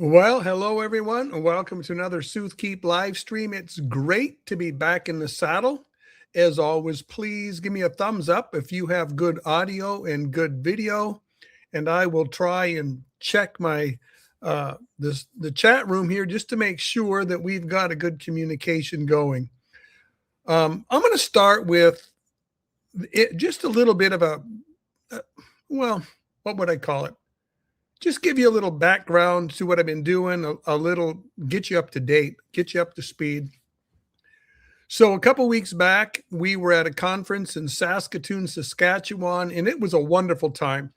Well, hello everyone, and welcome to another Sooth Keep live stream. It's great to be back in the saddle. As always, please give me a thumbs up if you have good audio and good video, and I will try and check my the chat room here just to make sure that we've got a good communication going. I'm going to start with just a little bit of uh, well, what would I call it? Just give you a little background to what I've been doing, a little get you up to date, get you up to speed. So a couple weeks back, we were at a conference in Saskatoon, Saskatchewan, and it was a wonderful time.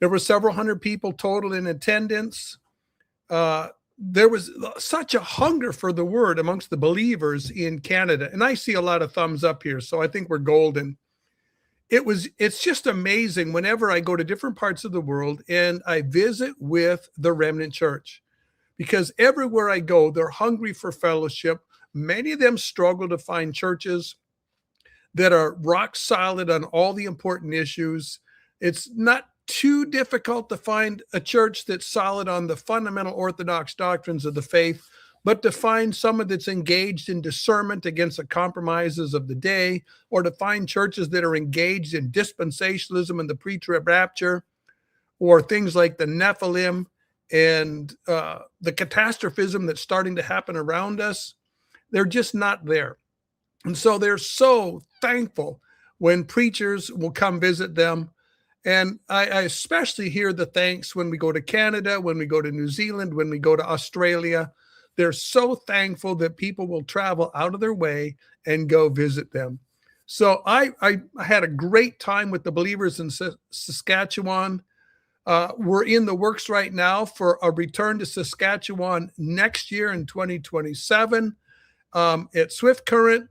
There were several hundred people total in attendance. There was such a hunger for the word amongst the believers in Canada, and I see a lot of thumbs up here, so I think we're golden. It's just amazing whenever I go to different parts of the world and I visit with the remnant church, because everywhere I go, they're hungry for fellowship. Many of them struggle to find churches that are rock solid on all the important issues. It's not too difficult to find a church that's solid on the fundamental orthodox doctrines of the faith, but to find someone that's engaged in discernment against the compromises of the day, or to find churches that are engaged in dispensationalism and the pre-trib rapture, or things like the Nephilim and the catastrophism that's starting to happen around us, they're just not there. And so they're so thankful when preachers will come visit them. And I especially hear the thanks when we go to Canada, when we go to New Zealand, when we go to Australia. They're so thankful that people will travel out of their way and go visit them. So I had a great time with the believers in Saskatchewan. We're in the works right now for a return to Saskatchewan next year in 2027 at Swift Current,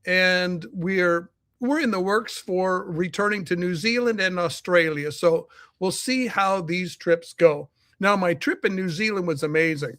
and we're in the works for returning to New Zealand and Australia. So we'll see how these trips go. Now, my trip in New Zealand was amazing.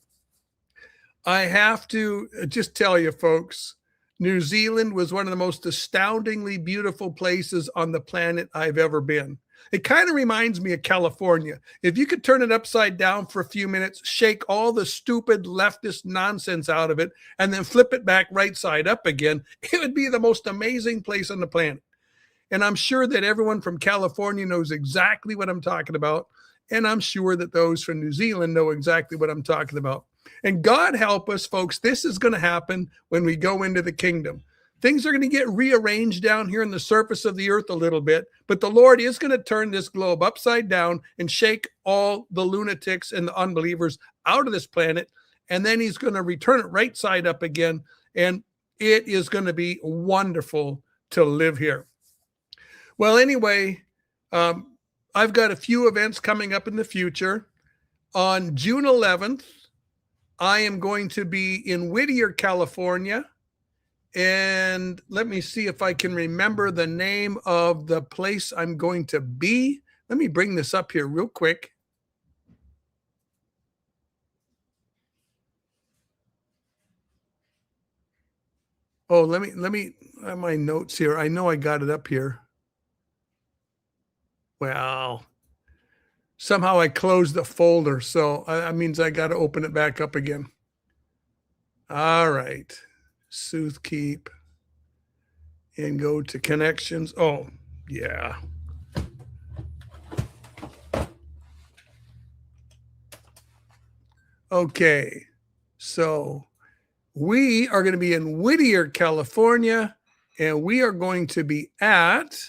I have to just tell you, folks, New Zealand was one of the most astoundingly beautiful places on the planet I've ever been. It kind of reminds me of California. If you could turn it upside down for a few minutes, shake all the stupid leftist nonsense out of it, and then flip it back right side up again, it would be the most amazing place on the planet. And I'm sure that everyone from California knows exactly what I'm talking about. And I'm sure that those from New Zealand know exactly what I'm talking about. And God help us, folks, this is going to happen when we go into the kingdom. Things are going to get rearranged down here on the surface of the earth a little bit, but the Lord is going to turn this globe upside down and shake all the lunatics and the unbelievers out of this planet, and then he's going to return it right side up again, and it is going to be wonderful to live here. Well, anyway, I've got a few events coming up in the future. On June 11th, I am going to be in Whittier, California. And let me see if I can remember the name of the place I'm going to be. Let me bring this up here real quick. Oh, let me have my notes here. I know I got it up here. Well, somehow I closed the folder, so that means I got to open it back up again. All right. Sooth Keep and go to connections. Oh, yeah. Okay. So we are going to be in Whittier, California, and we are going to be at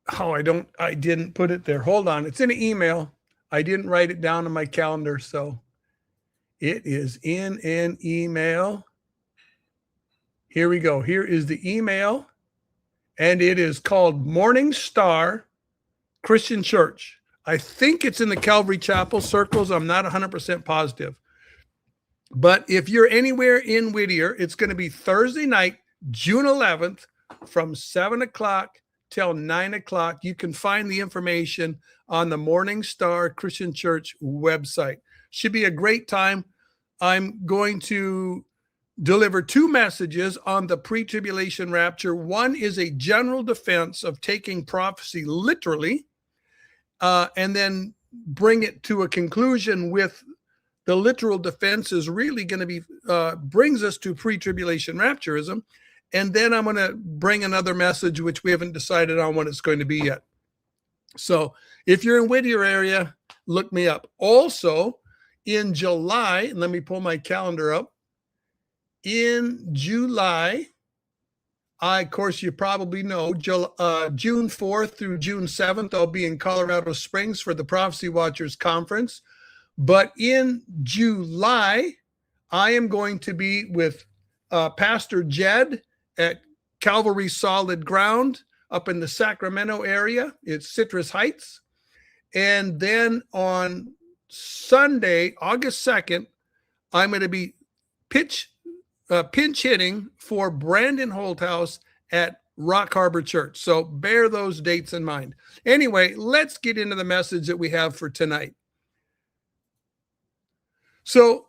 I didn't put it there. Hold on. It's in an email. I didn't write it down on my calendar, so it is in an email. Here we go. Here is the email, and it is called Morning Star Christian Church. I think it's in the Calvary Chapel circles. I'm not 100% positive. But if you're anywhere in Whittier, it's going to be Thursday night, June 11th, from 7 o'clock till 9 o'clock. You can find the information on the Morning Star Christian Church website. Should be a great time. I'm going to deliver two messages on the pre-tribulation rapture. One is a general defense of taking prophecy literally, and then bring it to a conclusion with the literal defense is really going to be brings us to pre-tribulation rapturism. And then I'm going to bring another message, which we haven't decided on what it's going to be yet. So if you're in Whittier area, look me up. Also in July, let me pull my calendar up. In July, of course, you probably know, June 4th through June 7th, I'll be in Colorado Springs for the Prophecy Watchers Conference. But in July, I am going to be with Pastor Jed at Calvary Solid Ground up in the Sacramento area. It's Citrus Heights. And then on Sunday, August 2nd, I'm going to be pinch hitting for Brandon Holthouse at Rock Harbor Church. So bear those dates in mind. Anyway, let's get into the message that we have for tonight. So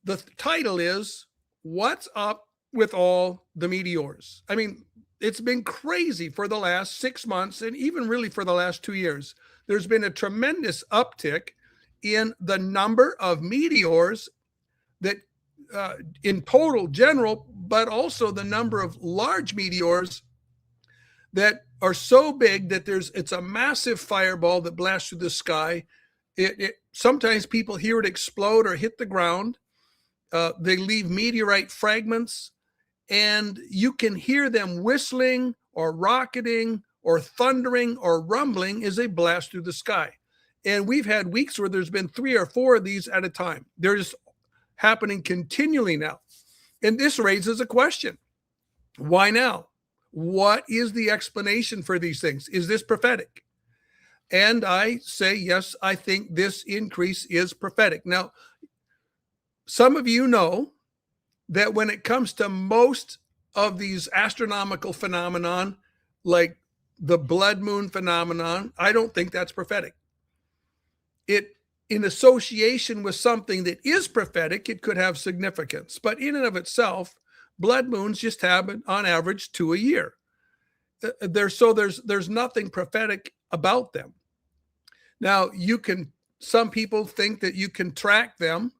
the title is, What's Up with All the Meteors? I mean, it's been crazy for the last 6 months and even really for the last 2 years. There's been a tremendous uptick in the number of meteors that in total general, but also the number of large meteors that are so big that it's a massive fireball that blasts through the sky. Sometimes people hear it explode or hit the ground. They leave meteorite fragments, and you can hear them whistling or rocketing or thundering or rumbling as they blast through the sky. And we've had weeks where there's been 3 or 4 of these at a time. They're just happening continually now. And this raises a question. Why now? What is the explanation for these things? Is this prophetic? And I say, yes, I think this increase is prophetic. Now, some of you know that when it comes to most of these astronomical phenomenon, like the blood moon phenomenon, I don't think that's prophetic. In association with something that is prophetic, it could have significance. But in and of itself, blood moons just happen on average 2 a year. There's nothing prophetic about them. Now, some people think that you can track them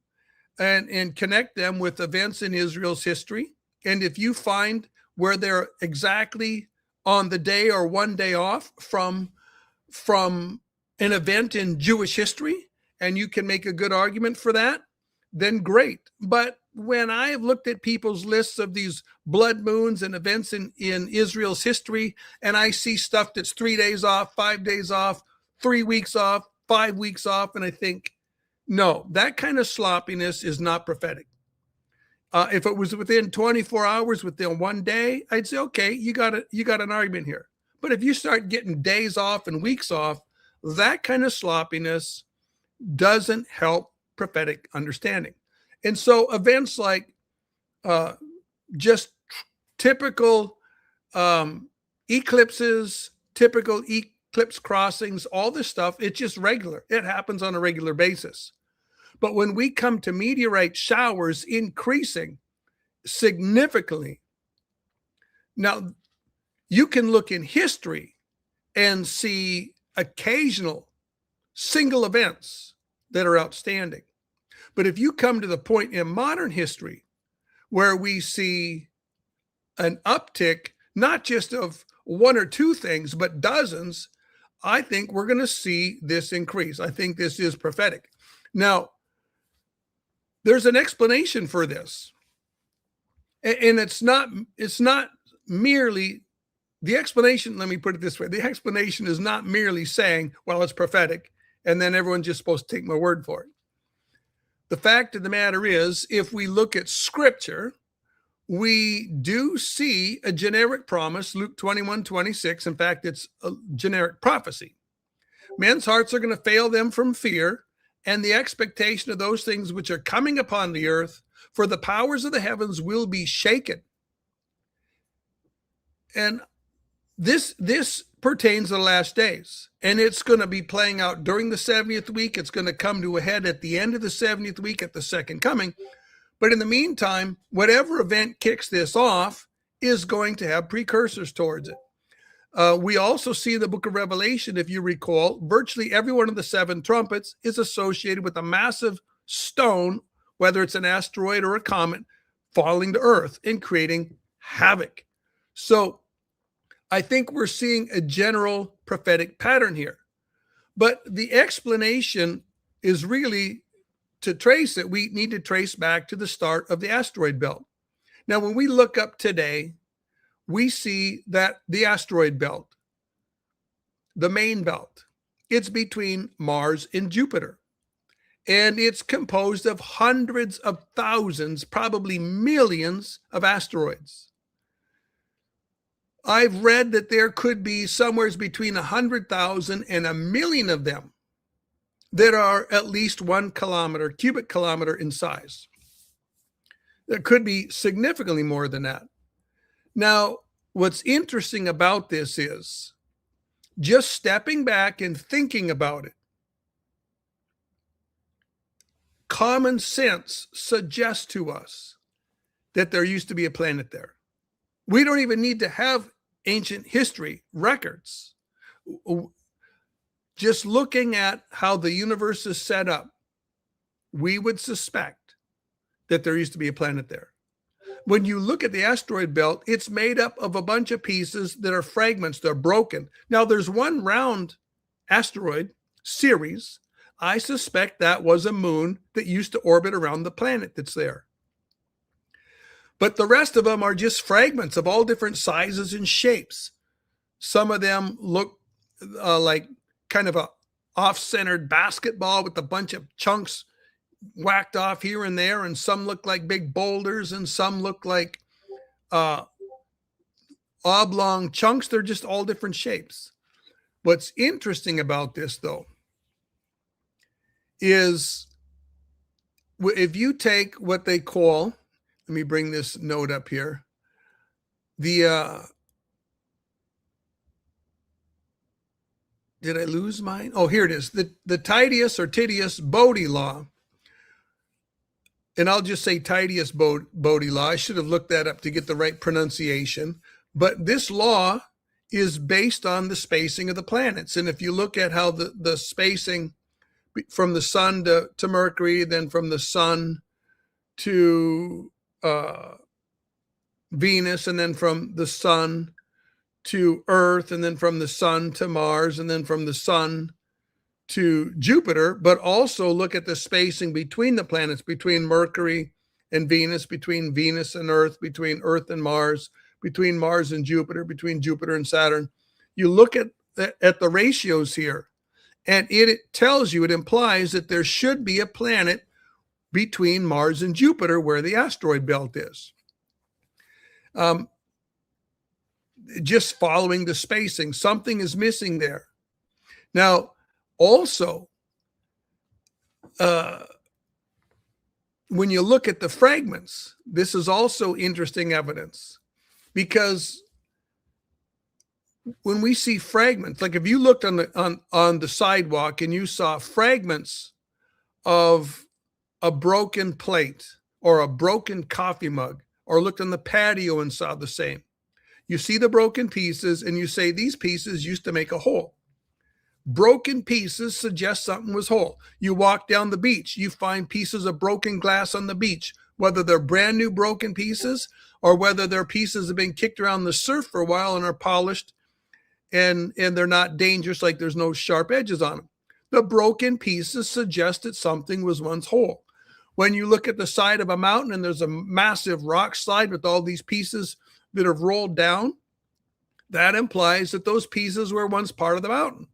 and connect them with events in Israel's history. And if you find where they're exactly on the day or one day off from an event in Jewish history, and you can make a good argument for that, then great. But when I have looked at people's lists of these blood moons and events in Israel's history, and I see stuff that's 3 days off, 5 days off, 3 weeks off, 5 weeks off, and I think, no, that kind of sloppiness is not prophetic. If it was within 24 hours, within 1 day, I'd say, okay, you got an argument here. But if you start getting days off and weeks off, that kind of sloppiness doesn't help prophetic understanding. And so events like just typical eclipses, typical eclipse crossings, all this stuff, it's just regular. It happens on a regular basis. But when we come to meteorite showers increasing significantly, now you can look in history and see occasional single events that are outstanding. But if you come to the point in modern history where we see an uptick, not just of 1 or 2 things, but dozens, I think we're going to see this increase. I think this is prophetic. Now, there's an explanation for this. And it's not merely the explanation. Let me put it this way. The explanation is not merely saying, well, it's prophetic, and then everyone's just supposed to take my word for it. The fact of the matter is, if we look at scripture, we do see a generic promise, Luke 21:26. In fact, it's a generic prophecy. Men's hearts are going to fail them from fear and the expectation of those things which are coming upon the earth, for the powers of the heavens will be shaken. And this pertains to the last days, and it's going to be playing out during the 70th week. It's going to come to a head at the end of the 70th week at the second coming. But in the meantime, whatever event kicks this off is going to have precursors towards it. We also see in the book of Revelation, if you recall, virtually every one of the seven trumpets is associated with a massive stone, whether it's an asteroid or a comet, falling to earth and creating havoc. So I think we're seeing a general prophetic pattern here. But the explanation is really, to trace it, we need to trace back to the start of the asteroid belt. Now, when we look up today, we see that the asteroid belt, the main belt, it's between Mars and Jupiter. And it's composed of hundreds of thousands, probably millions of asteroids. I've read that there could be somewhere between 100,000 and a million of them that are at least 1 cubic kilometer in size. There could be significantly more than that. Now, what's interesting about this is just stepping back and thinking about it. Common sense suggests to us that there used to be a planet there. We don't even need to have ancient history records. Just looking at how the universe is set up, we would suspect that there used to be a planet there. When you look at the asteroid belt, it's made up of a bunch of pieces that are fragments, they're broken. Now, there's one round asteroid, Ceres. I suspect that was a moon that used to orbit around the planet that's there. But the rest of them are just fragments of all different sizes and shapes. Some of them look like kind of a off-centered basketball with a bunch of chunks whacked off here and there, and some look like big boulders, and some look like oblong chunks. They're just all different shapes. What's interesting about this, though, is if you take what they call, let me bring this note up here, the did I lose mine? Oh, here it is. The Titius-Boddy law. And I'll just say Titius-Boddy law. I should have looked that up to get the right pronunciation. But this law is based on the spacing of the planets. And if you look at how the spacing from the sun to Mercury, then from the sun to Venus, and then from the sun to Earth, and then from the sun to Mars, and then from the sun to Jupiter, but also look at the spacing between the planets, between Mercury and Venus, between Venus and Earth, between Earth and Mars, between Mars and Jupiter, between Jupiter and Saturn. You look at the ratios here, and it tells you, it implies that there should be a planet between Mars and Jupiter where the asteroid belt is. Just following the spacing, something is missing there. Now, also, when you look at the fragments, this is also interesting evidence, because when we see fragments, like if you looked on the sidewalk and you saw fragments of a broken plate or a broken coffee mug, or looked on the patio and saw the same, you see the broken pieces and you say these pieces used to make a whole. Broken pieces suggest something was whole. You walk down the beach, you find pieces of broken glass on the beach, whether they're brand new broken pieces or whether they're pieces that have been kicked around the surf for a while and are polished and they're not dangerous, like there's no sharp edges on them. The broken pieces suggest that something was once whole. When you look at the side of a mountain and there's a massive rock slide with all these pieces that have rolled down, that implies that those pieces were once part of the mountain.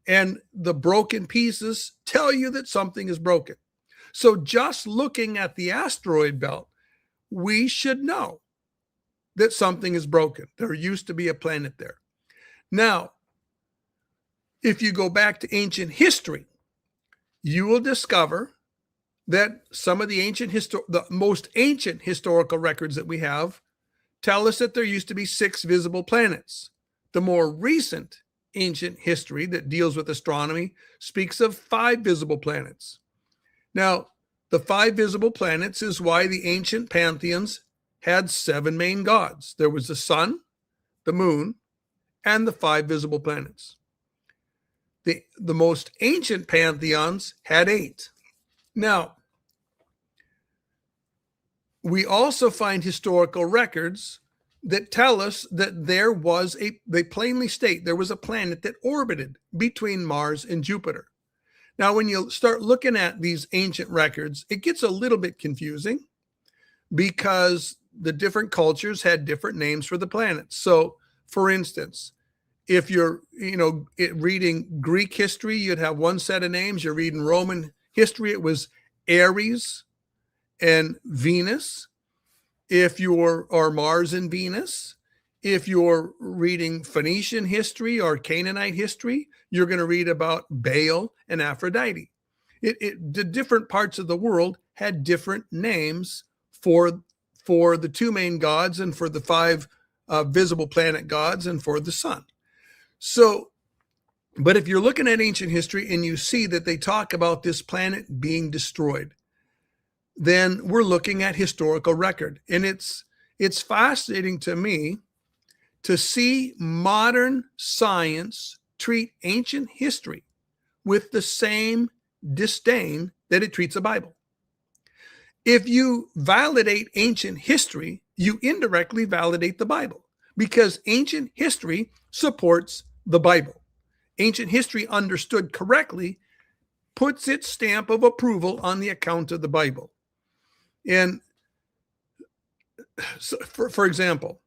And the broken pieces tell you that something is broken. So just looking at the asteroid belt, we should know that something is broken. There used to be a planet there. Now, if you go back to ancient history, you will discover that some of the most ancient historical records that we have tell us that there used to be 6 visible planets. The more recent ancient history that deals with astronomy speaks of 5 visible planets. Now, the 5 visible planets is why the ancient pantheons had 7 main gods. There was the sun, the moon, and the 5 visible planets. The most ancient pantheons had 8. Now, we also find historical records that tell us that they plainly state there was a planet that orbited between Mars and Jupiter. Now, when you start looking at these ancient records, it gets a little bit confusing because the different cultures had different names for the planets. So, for instance, if you're, reading Greek history, you'd have one set of names. You're reading Roman history, it was Ares and Venus. If you're or Mars and Venus. If you're reading Phoenician history or Canaanite history, you're going to read about Baal and Aphrodite. The different parts of the world had different names for the 2 main gods and for the 5 visible planet gods and for the sun. So, but if you're looking at ancient history and you see that they talk about this planet being destroyed, then we're looking at historical record. And it's fascinating to me to see modern science treat ancient history with the same disdain that it treats the Bible. If you validate ancient history, you indirectly validate the Bible because ancient history supports the Bible. Ancient history understood correctly puts its stamp of approval on the account of the Bible. And so for example,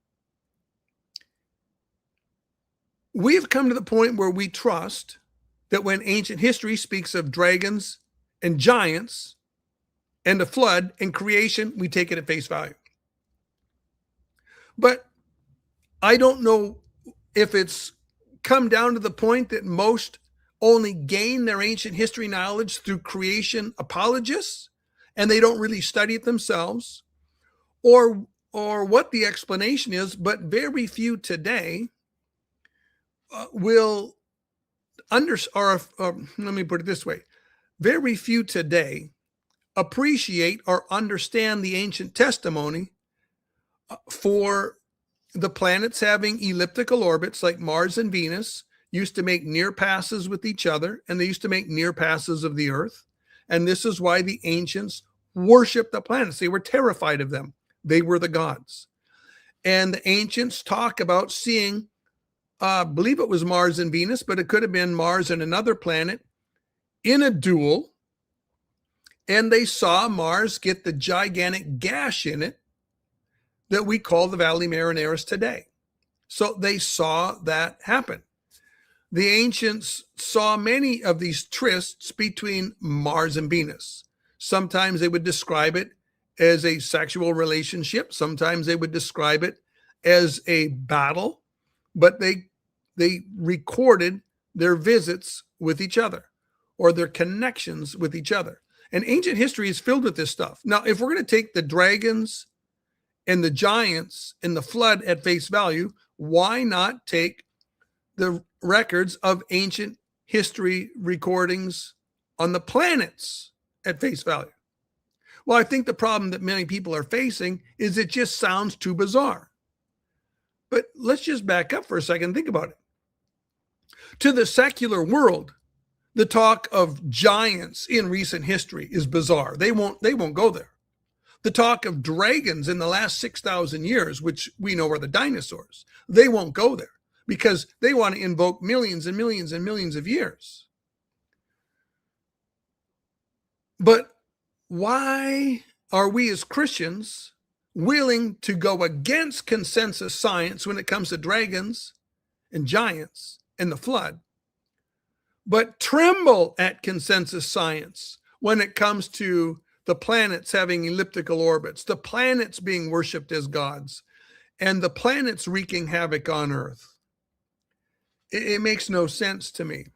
we've come to the point where we trust that when ancient history speaks of dragons and giants and the flood and creation, we take it at face value. But I don't know if it's come down to the point that most only gain their ancient history knowledge through creation apologists and they don't really study it themselves, or what the explanation is, but very few today will let me put it this way. Very few today appreciate or understand the ancient testimony for the planets having elliptical orbits like Mars and Venus used to make near passes with each other, and they used to make near passes of the Earth. And this is why the ancients worshiped the planets. They were terrified of them. They were the gods. And the ancients talk about seeing, I believe it was Mars and Venus, but it could have been Mars and another planet in a duel. And they saw Mars get the gigantic gash in it that we call the Valley Marineris today. So they saw that happen. The ancients saw many of these trysts between Mars and Venus. Sometimes they would describe it as a sexual relationship. Sometimes they would describe it as a battle, but they recorded their visits with each other or their connections with each other. And ancient history is filled with this stuff. Now, if we're going to take the dragons and the giants and the flood at face value, why not take the records of ancient history recordings on the planets at face value? Well, I think the problem that many people are facing is it just sounds too bizarre. But let's just back up for a second and think about it. To the secular world, the talk of giants in recent history is bizarre. They won't go there. The talk of dragons in the last 6,000 years, which we know are the dinosaurs, they won't go there because they want to invoke millions and millions and millions of years. But why are we as Christians willing to go against consensus science when it comes to dragons and giants and the flood, but tremble at consensus science when it comes to the planets having elliptical orbits, the planets being worshiped as gods, and the planets wreaking havoc on Earth? It makes no sense to me.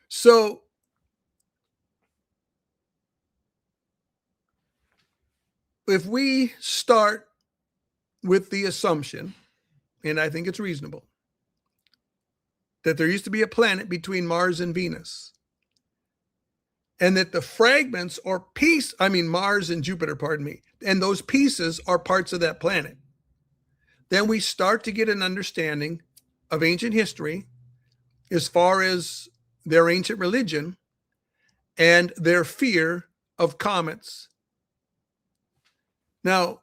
So if we start with the assumption, and I think it's reasonable, that there used to be a planet between Mars and Venus, and that the fragments or Mars and Jupiter, pardon me, and those pieces are parts of that planet, then we start to get an understanding of ancient history as far as their ancient religion and their fear of comets. Now,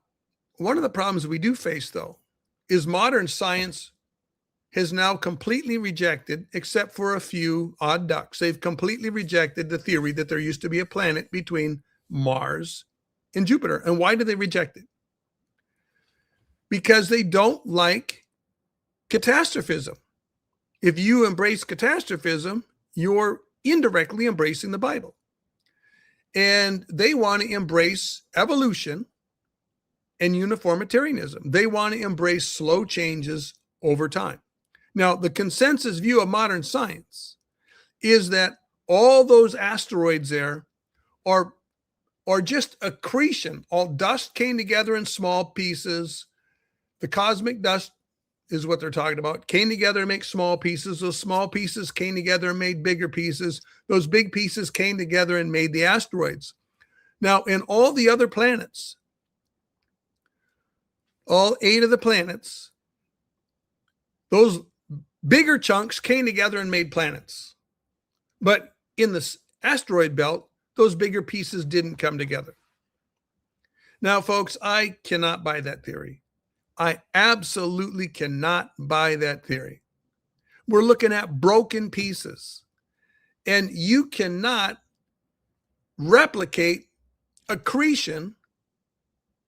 one of the problems we do face, though, is modern science has now completely rejected, except for a few odd ducks, they've completely rejected the theory that there used to be a planet between Mars and Jupiter. And why do they reject it? Because they don't like catastrophism. If you embrace catastrophism, you're indirectly embracing the Bible. And they want to embrace evolution and uniformitarianism. They want to embrace slow changes over time. Now, the consensus view of modern science is that all those asteroids there are just accretion. All dust came together in small pieces. The cosmic dust is what they're talking about. Came together to make small pieces. Those small pieces came together and made bigger pieces. Those big pieces came together and made the asteroids. Now, in all the other planets, all 8 of the planets, those bigger chunks came together and made planets. But in the asteroid belt, those bigger pieces didn't come together. Now, folks, I cannot buy that theory. I absolutely cannot buy that theory. We're looking at broken pieces, and you cannot replicate accretion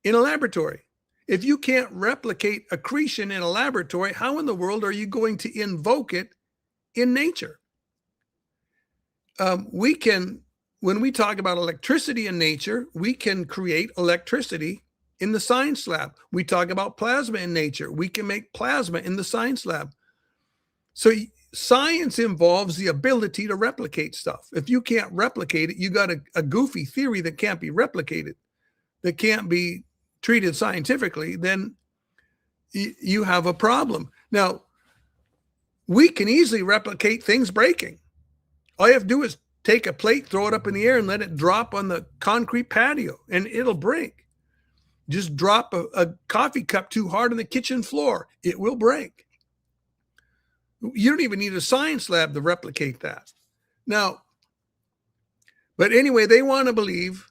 in a laboratory. If you can't replicate accretion in a laboratory, how in the world are you going to invoke it in nature? When we talk about electricity in nature, we can create electricity in the science lab. We talk about plasma in nature. We can make plasma in the science lab. So science involves the ability to replicate stuff. If you can't replicate it, you got a goofy theory that can't be replicated, that can't be treated scientifically, then you have a problem. Now, we can easily replicate things breaking. All you have to do is take a plate, throw it up in the air, and let it drop on the concrete patio, and it'll break. Just drop a coffee cup too hard on the kitchen floor, it will break. You don't even need a science lab to replicate that. Now, but anyway, they want to believe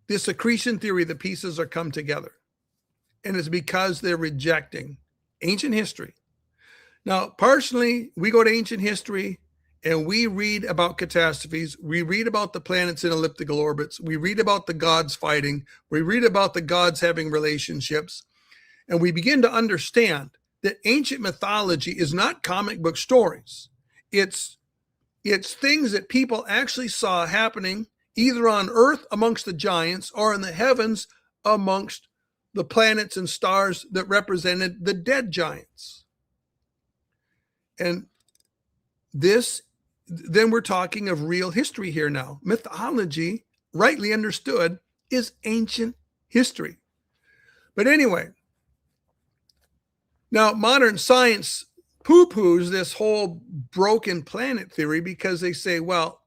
this accretion theory, the pieces are come together. And it's because they're rejecting ancient history. Now, personally, we go to ancient history and we read about catastrophes. We read about the planets in elliptical orbits. We read about the gods fighting. We read about the gods having relationships. And we begin to understand that ancient mythology is not comic book stories. It's things that people actually saw happening either on Earth amongst the giants or in the heavens amongst the planets and stars that represented the dead giants. And then we're talking of real history here now. Mythology, rightly understood, is ancient history. But anyway, now modern science poo-poos this whole broken planet theory because they say, well,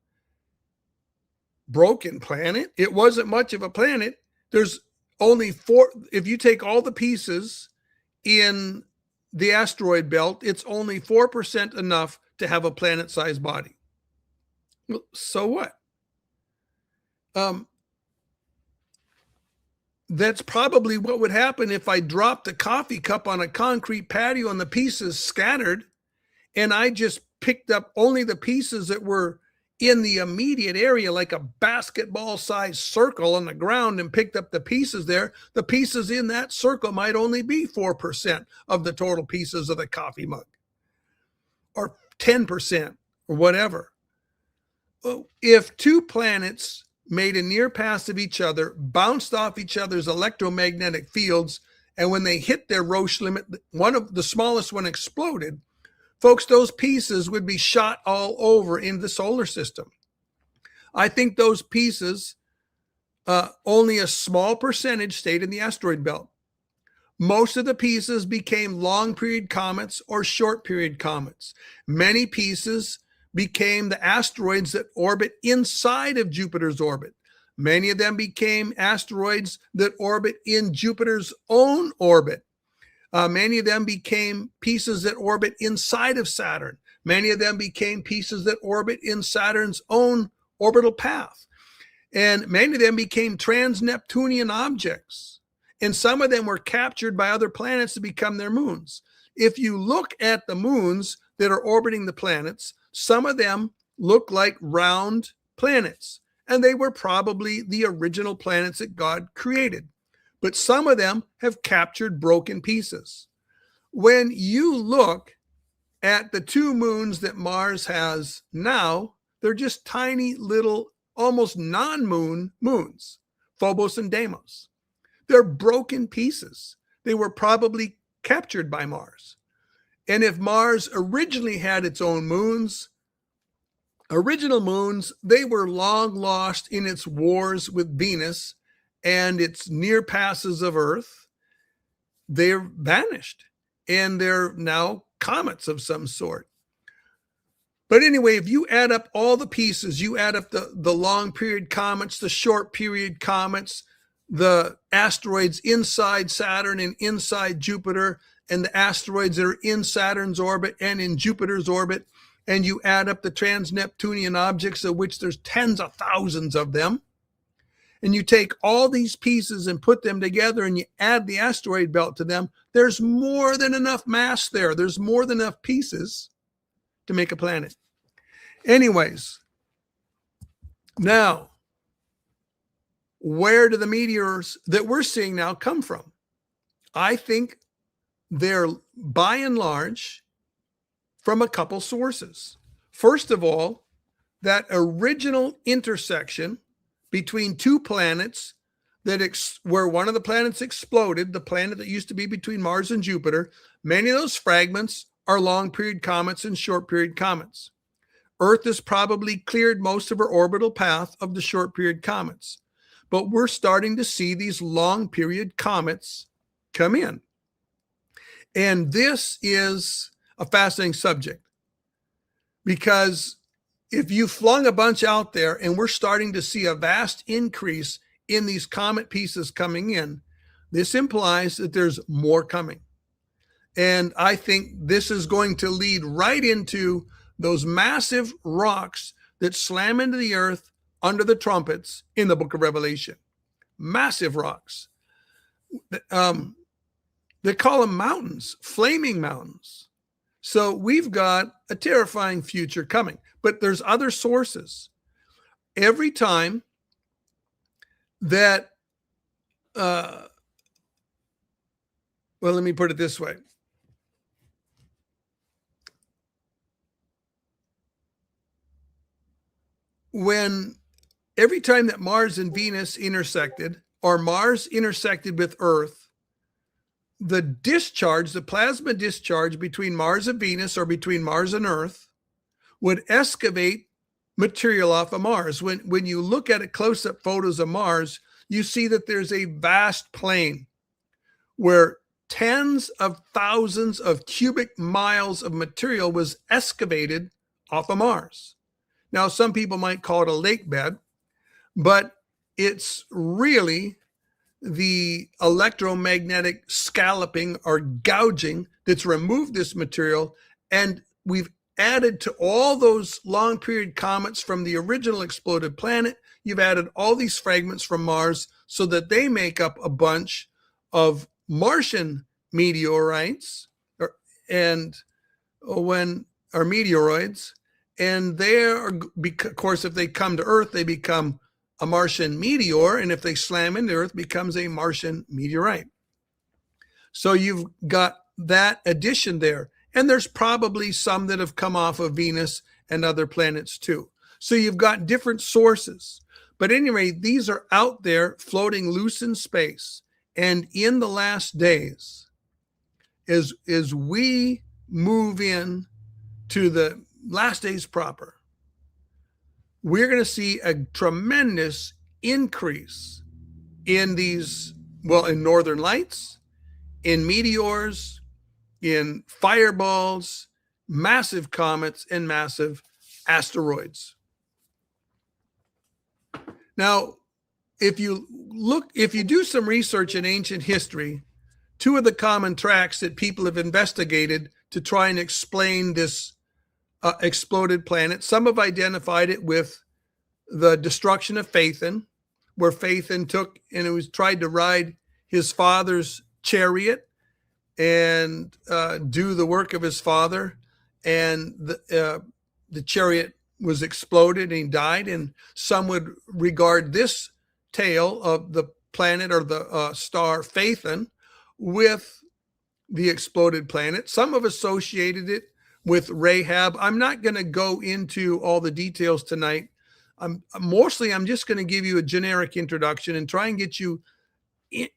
broken planet? It wasn't much of a planet. There's only 4. If you take all the pieces in the asteroid belt, it's only 4% enough to have a planet-sized body. Well, so what? That's probably what would happen if I dropped a coffee cup on a concrete patio and the pieces scattered, and I just picked up only the pieces that were in the immediate area, like a basketball-sized circle on the ground, and picked up the pieces there. The pieces in that circle might only be 4% of the total pieces of the coffee mug, or 10%, or whatever. If 2 planets made a near pass of each other, bounced off each other's electromagnetic fields, and when they hit their Roche limit, one of the smallest one exploded, folks, those pieces would be shot all over in the solar system. I think those pieces, only a small percentage stayed in the asteroid belt. Most of the pieces became long period comets or short period comets. Many pieces became the asteroids that orbit inside of Jupiter's orbit. Many of them became asteroids that orbit in Jupiter's own orbit. Many of them became pieces that orbit inside of Saturn. Many of them became pieces that orbit in Saturn's own orbital path. And many of them became trans-Neptunian objects. And some of them were captured by other planets to become their moons. If you look at the moons that are orbiting the planets, some of them look like round planets. And they were probably the original planets that God created. But some of them have captured broken pieces. When you look at the two moons that Mars has now, they're just tiny little, almost non-moon moons, Phobos and Deimos. They're broken pieces. They were probably captured by Mars. And if Mars originally had its own moons, original moons, they were long lost in its wars with Venus and its near passes of Earth. They're vanished, and they're now comets of some sort. But anyway, if you add up all the pieces, you add up the long period comets, the short period comets, the asteroids inside Saturn and inside Jupiter, and the asteroids that are in Saturn's orbit and in Jupiter's orbit, and you add up the trans-Neptunian objects, of which there's tens of thousands of them, and you take all these pieces and put them together and you add the asteroid belt to them, there's more than enough mass there. There's more than enough pieces to make a planet. Anyways, now, where do the meteors that we're seeing now come from? I think they're by and large from a couple sources. First of all, that original intersection between two planets where one of the planets exploded, the planet that used to be between Mars and Jupiter, many of those fragments are long period comets and short period comets. Earth has probably cleared most of her orbital path of the short period comets, but we're starting to see these long period comets come in. And this is a fascinating subject, because if you flung a bunch out there and we're starting to see a vast increase in these comet pieces coming in, this implies that there's more coming. And I think this is going to lead right into those massive rocks that slam into the earth under the trumpets in the book of Revelation. Massive rocks. They call them mountains, flaming mountains. So we've got a terrifying future coming, but there's other sources. Every time that, well, let me put it this way. Every time that Mars and Venus intersected, or Mars intersected with Earth, the discharge, the plasma discharge between Mars and Venus or between Mars and Earth would excavate material off of Mars. When you look at close-up photos of Mars, you see that there's a vast plain where tens of thousands of cubic miles of material was excavated off of Mars. Now, some people might call it a lake bed, but it's really the electromagnetic scalloping or gouging that's removed this material, and we've added to all those long period comets from the original exploded planet. You've added all these fragments from Mars so that they make up a bunch of Martian meteorites meteoroids. And of course, if they come to Earth, they become a Martian meteor. And if they slam into Earth, becomes a Martian meteorite. So you've got that addition there. And there's probably some that have come off of Venus and other planets too. So you've got different sources. But anyway, these are out there floating loose in space. And in the last days, as we move in to the last days proper, we're going to see a tremendous increase in in northern lights, in meteors, in fireballs, massive comets, and massive asteroids. Now, if you do some research in ancient history, two of the common tracks that people have investigated to try and explain this exploded planet. Some have identified it with the destruction of Phaethon, where Phaethon took and it was tried to ride his father's chariot and do the work of his father, and the chariot was exploded and he died. And some would regard this tale of the planet or the star Phaethon with the exploded planet. Some have associated it with Rahab. I'm not going to go into all the details tonight. I'm just going to give you a generic introduction and try and get you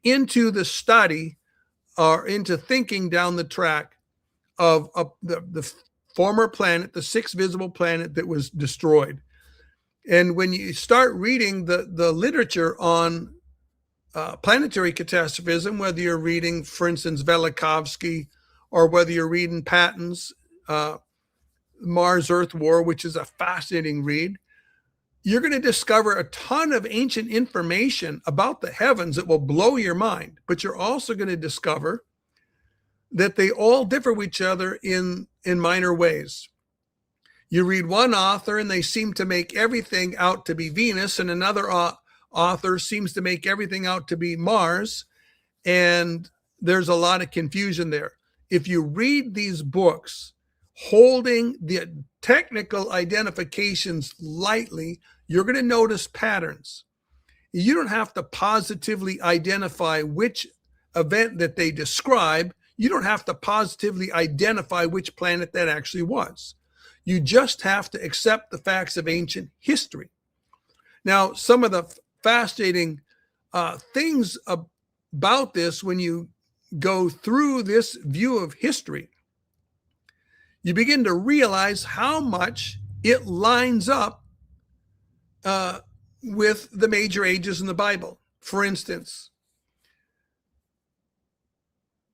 into the study or into thinking down the track of the former planet, the sixth visible planet that was destroyed. And when you start reading the literature on planetary catastrophism, whether you're reading, for instance, Velikovsky, or whether you're reading Patton's Mars-Earth War, which is a fascinating read, you're going to discover a ton of ancient information about the heavens that will blow your mind. But you're also going to discover that they all differ with each other in minor ways. You read one author and they seem to make everything out to be Venus, and another author seems to make everything out to be Mars, and there's a lot of confusion there. If you read these books holding the technical identifications lightly, you're going to notice patterns. You don't have to positively identify which event that they describe. You don't have to positively identify which planet that actually was. You just have to accept the facts of ancient history. Now, some of the fascinating things about this, when you go through this view of history, you begin to realize how much it lines up with the major ages in the Bible. For instance,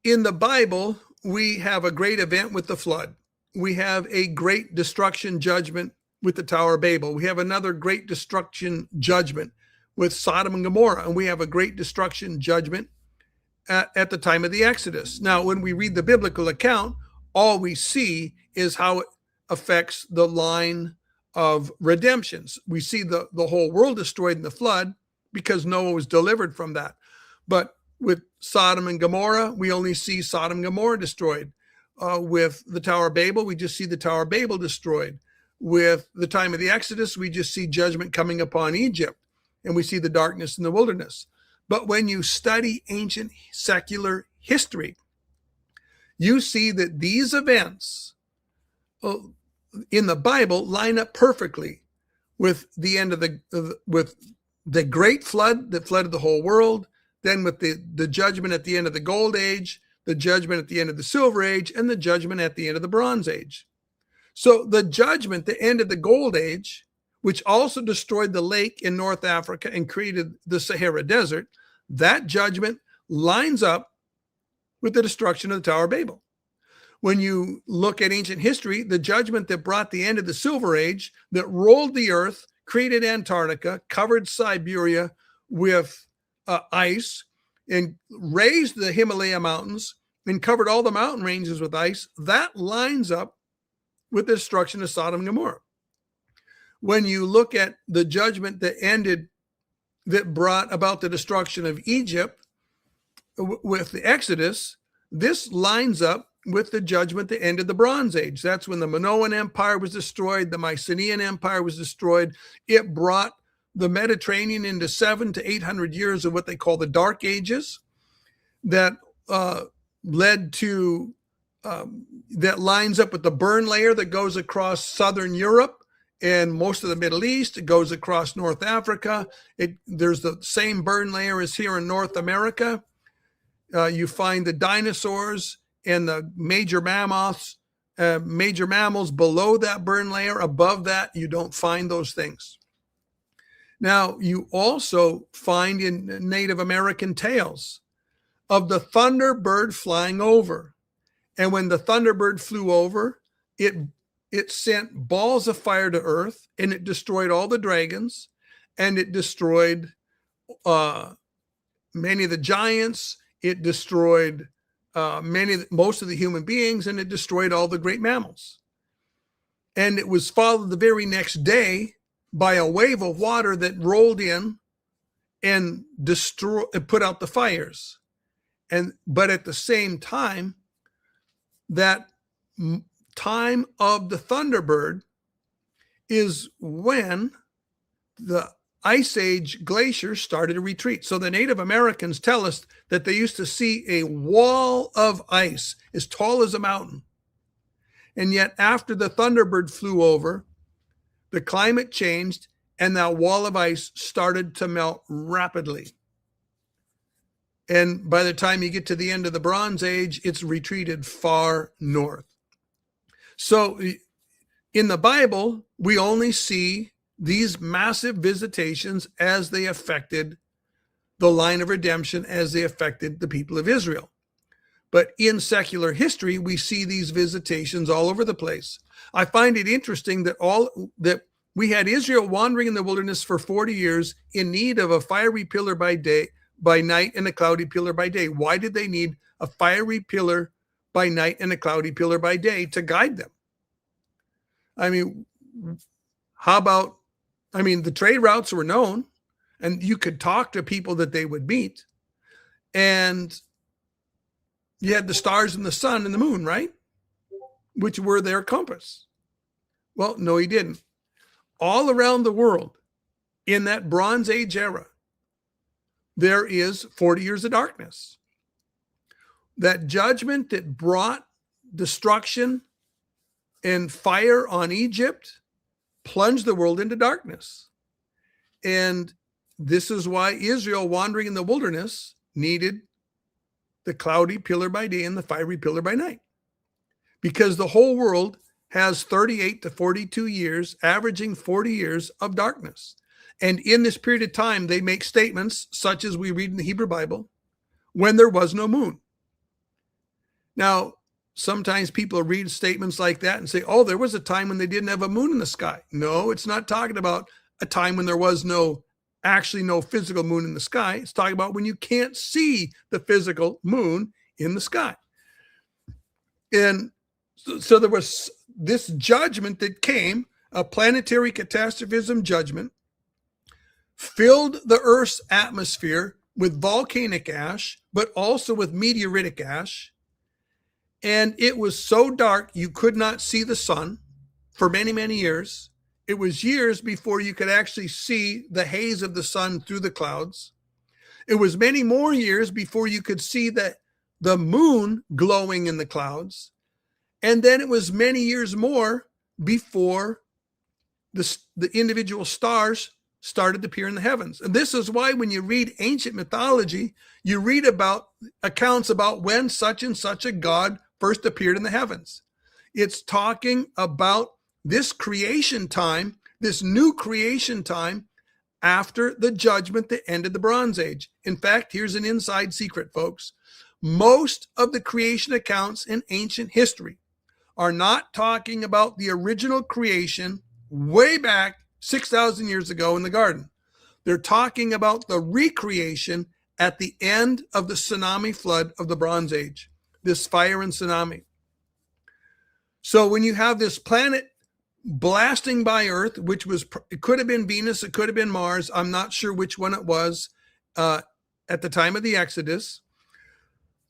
in the Bible, we have a great event with the flood. We have a great destruction judgment with the Tower of Babel. We have another great destruction judgment with Sodom and Gomorrah. And we have a great destruction judgment at the time of the Exodus. Now, when we read the biblical account, all we see is how it affects the line of redemptions. We see the whole world destroyed in the flood because Noah was delivered from that. But with Sodom and Gomorrah, we only see Sodom and Gomorrah destroyed. With the Tower of Babel, we just see the Tower of Babel destroyed. With the time of the Exodus, we just see judgment coming upon Egypt, and we see the darkness in the wilderness. But when you study ancient secular history, you see that these events in the Bible line up perfectly with the end of with the great flood that flooded the whole world, then with the judgment at the end of the Gold Age, the judgment at the end of the Silver Age, and the judgment at the end of the Bronze Age. So the judgment, the end of the Gold Age, which also destroyed the lake in North Africa and created the Sahara Desert, that judgment lines up with the destruction of the Tower of Babel. When you look at ancient history, the judgment that brought the end of the Silver Age, that rolled the earth, created Antarctica, covered Siberia with ice, and raised the Himalaya mountains and covered all the mountain ranges with ice, that lines up with the destruction of Sodom and Gomorrah. When you look at the judgment that brought about the destruction of Egypt with the Exodus, this lines up with the judgment that ended the Bronze Age. That's when the Minoan Empire was destroyed, the Mycenaean Empire was destroyed. It brought the Mediterranean into 700 to 800 years of what they call the Dark Ages that led to, that lines up with the burn layer that goes across southern Europe and most of the Middle East. It goes across North Africa. There's the same burn layer as here in North America. You find the dinosaurs and the major mammals below that burn layer. Above that, you don't find those things. Now, you also find in Native American tales of the thunderbird flying over. And when the thunderbird flew over, it sent balls of fire to earth, and it destroyed all the dragons, and it destroyed many of the giants. It destroyed most of the human beings, and it destroyed all the great mammals. And it was followed the very next day by a wave of water that rolled in and put out the fires. But at the same time, that time of the Thunderbird is when the Ice Age glaciers started to retreat. So the Native Americans tell us that they used to see a wall of ice as tall as a mountain. And yet after the Thunderbird flew over, the climate changed and that wall of ice started to melt rapidly. And by the time you get to the end of the Bronze Age, it's retreated far north. So in the Bible, we only see these massive visitations as they affected the line of redemption, as they affected the people of Israel. But in secular history, we see these visitations all over the place. I find it interesting that we had Israel wandering in the wilderness for 40 years in need of a fiery pillar by night and a cloudy pillar by day. Why did they need a fiery pillar by night and a cloudy pillar by day to guide them? I mean, the trade routes were known, and you could talk to people that they would meet. And you had the stars and the sun and the moon, right? Which were their compass. Well, no, he didn't. All around the world in that Bronze Age era, there is 40 years of darkness. That judgment that brought destruction and fire on Egypt plunged the world into darkness. And this is why Israel, wandering in the wilderness, needed the cloudy pillar by day and the fiery pillar by night. Because the whole world has 38 to 42 years, averaging 40 years of darkness. And in this period of time, they make statements such as we read in the Hebrew Bible, when there was no moon. Now, sometimes people read statements like that and say, oh, there was a time when they didn't have a moon in the sky. No, it's not talking about a time when there was no physical moon in the sky. It's talking about when you can't see the physical moon in the sky. And so there was this judgment that came, a planetary catastrophism judgment, filled the Earth's atmosphere with volcanic ash, but also with meteoritic ash. And it was so dark you could not see the sun for many, many years. It was years before you could actually see the haze of the sun through the clouds. It was many more years before you could see the moon glowing in the clouds. And then it was many years more before the individual stars started to appear in the heavens. And this is why when you read ancient mythology, you read about accounts about when such and such a god first appeared in the heavens. It's talking about this creation time, this new creation time after the judgment that ended the Bronze Age. In fact, here's an inside secret, folks. Most of the creation accounts in ancient history are not talking about the original creation way back 6,000 years ago in the garden. They're talking about the recreation at the end of the tsunami flood of the Bronze Age, this fire and tsunami. So when you have this planet blasting by Earth, it could have been Venus, it could have been Mars, I'm not sure which one it was at the time of the Exodus,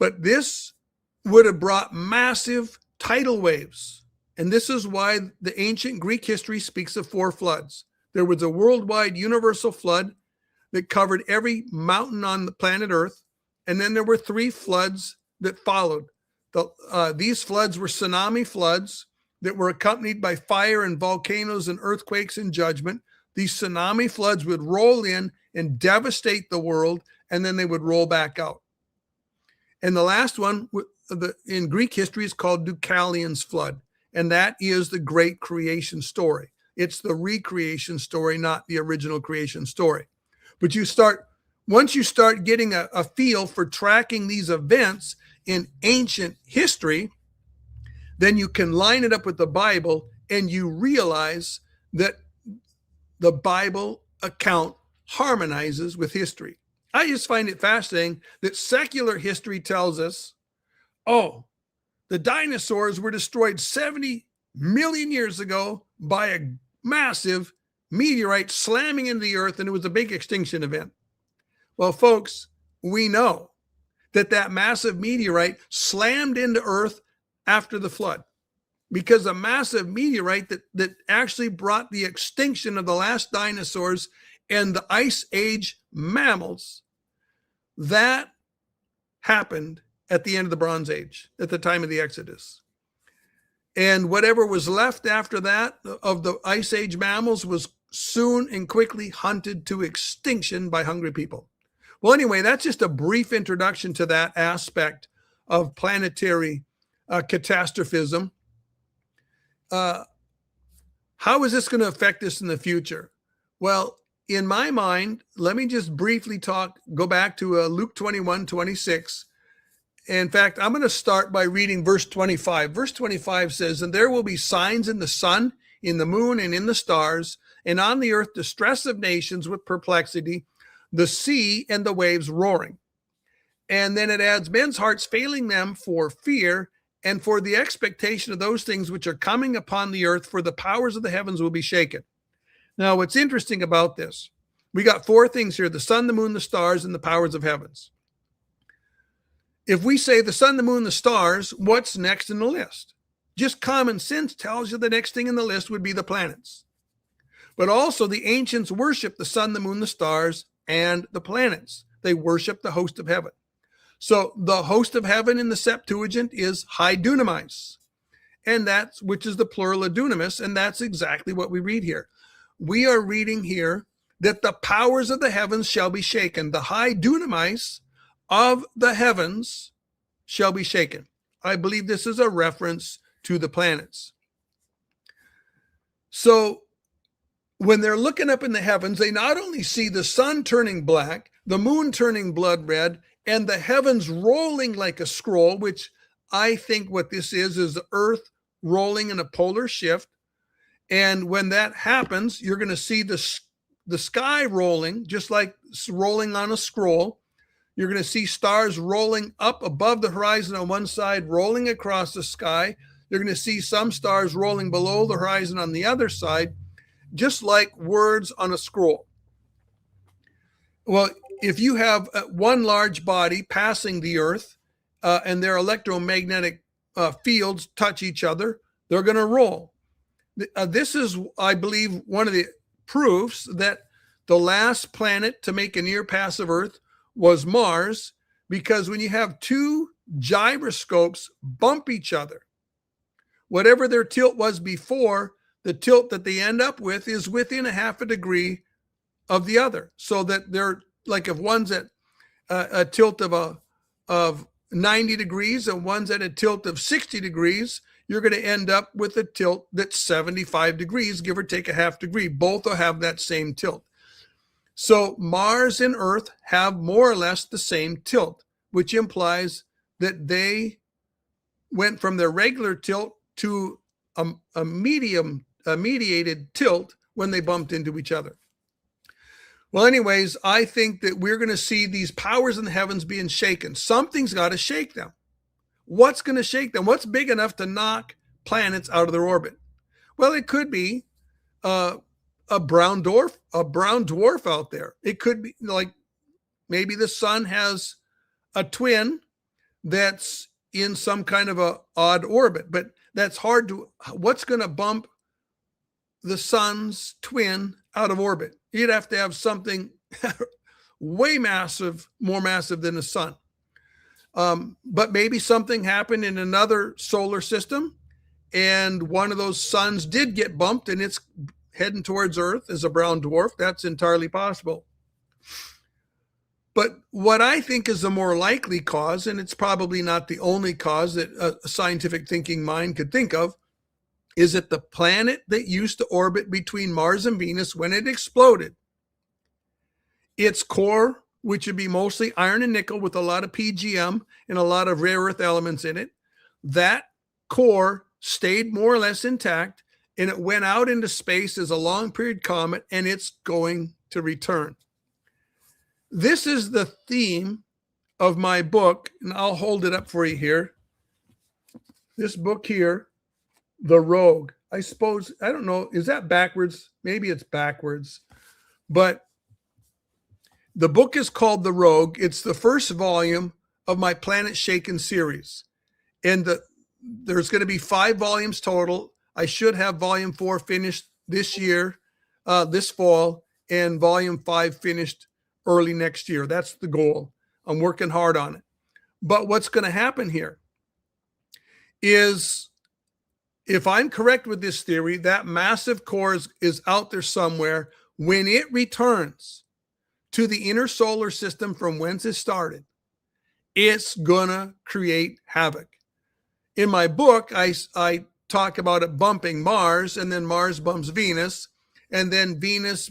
but this would have brought massive tidal waves. And this is why the ancient Greek history speaks of 4 floods. There was a worldwide universal flood that covered every mountain on the planet Earth. And then there were 3 floods that followed. These floods were tsunami floods that were accompanied by fire and volcanoes and earthquakes and judgment. These tsunami floods would roll in and devastate the world, and then they would roll back out. And the last one in Greek history is called Deucalion's flood. And that is the great creation story. It's the recreation story, not the original creation story. But once you start getting a feel for tracking these events in ancient history, then you can line it up with the Bible and you realize that the Bible account harmonizes with history. I just find it fascinating that secular history tells us Oh, the dinosaurs were destroyed 70 million years ago by a massive meteorite slamming into the earth, and it was a big extinction event. Well, folks, we know that that massive meteorite slammed into earth after the flood, because a massive meteorite that actually brought the extinction of the last dinosaurs and the ice age mammals, that happened at the end of the Bronze Age, at the time of the Exodus. And whatever was left after that of the ice age mammals was soon and quickly hunted to extinction by hungry people. Well, anyway, that's just a brief introduction to that aspect of planetary catastrophism. How is this going to affect us in the future? Well, in my mind, let me just briefly go back to Luke 21:26. In fact, I'm going to start by reading verse 25. Verse 25 says, "And there will be signs in the sun, in the moon, and in the stars, and on the earth distress of nations with perplexity, the sea and the waves roaring." And then it adds, "Men's hearts failing them for fear and for the expectation of those things which are coming upon the earth, for the powers of the heavens will be shaken." Now, what's interesting about this, we got four things here: the sun, the moon, the stars, and the powers of heavens. If we say the sun, the moon, the stars, what's next in the list? Just common sense tells you the next thing in the list would be the planets. But also the ancients worshiped the sun, the moon, the stars, and the planets. They worshiped the host of heaven. So the host of heaven in the Septuagint is high dunamis, and that's, which is the plural of dunamis, and that's exactly what we read here. We are reading here that the powers of the heavens shall be shaken. The high dunamis of the heavens shall be shaken. I believe this is a reference to the planets. So when they're looking up in the heavens, they not only see the sun turning black, the moon turning blood red, and the heavens rolling like a scroll, which I think what this is the earth rolling in a polar shift. And when that happens, you're going to see the sky rolling, just like rolling on a scroll. You're going to see stars rolling up above the horizon on one side, rolling across the sky. You're going to see some stars rolling below the horizon on the other side, just like words on a scroll. Well, if you have one large body passing the earth and their electromagnetic fields touch each other, they're going to roll. This is, I believe, one of the proofs that the last planet to make a near pass of Earth was Mars, because when you have two gyroscopes bump each other, whatever their tilt was before, the tilt that they end up with is within a half a degree of the other. So that they're like, if one's at a tilt of 90 degrees and one's at a tilt of 60 degrees, you're going to end up with a tilt that's 75 degrees, give or take a half degree. Both will have that same tilt. So Mars and Earth have more or less the same tilt, which implies that they went from their regular tilt to a mediated tilt when they bumped into each other. Well, anyways, I think that we're going to see these powers in the heavens being shaken. Something's got to shake them. What's going to shake them? What's big enough to knock planets out of their orbit? Well, it could be a brown dwarf out there. It could be like maybe the sun has a twin that's in some kind of a odd orbit, but that's hard to, what's going to bump the sun's twin out of orbit? You'd have to have something way massive, more massive than the sun. But maybe something happened in another solar system and one of those suns did get bumped and it's heading towards Earth as a brown dwarf. That's entirely possible. But what I think is the more likely cause, and it's probably not the only cause that a scientific thinking mind could think of, is that the planet that used to orbit between Mars and Venus, when it exploded, its core, which would be mostly iron and nickel with a lot of PGM and a lot of rare earth elements in it, that core stayed more or less intact, and it went out into space as a long period comet, and it's going to return. This is the theme of my book, and I'll hold it up for you here. This book here, The Rogue. I suppose, I don't know, is that backwards? Maybe it's backwards. But the book is called The Rogue. It's the first volume of my Planet Shaken series. And there's going to be 5 volumes total. I should have volume 4 finished this year, this fall, and volume 5 finished early next year. That's the goal. I'm working hard on it. But what's going to happen here is, if I'm correct with this theory, that massive core is out there somewhere. When it returns to the inner solar system from whence it started, it's going to create havoc. In my book, I talk about it bumping Mars, and then Mars bumps Venus, and then Venus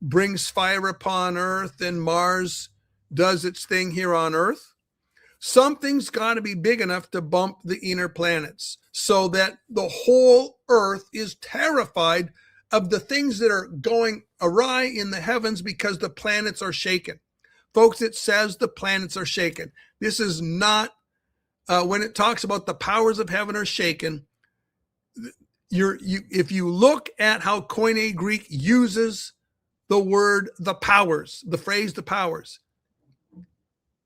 brings fire upon Earth, and Mars does its thing here on Earth. Something's got to be big enough to bump the inner planets so that the whole Earth is terrified of the things that are going awry in the heavens because the planets are shaken. Folks, it says the planets are shaken. This is not, when it talks about the powers of heaven are shaken, if you look at how Koine Greek uses the word the powers, the phrase the powers,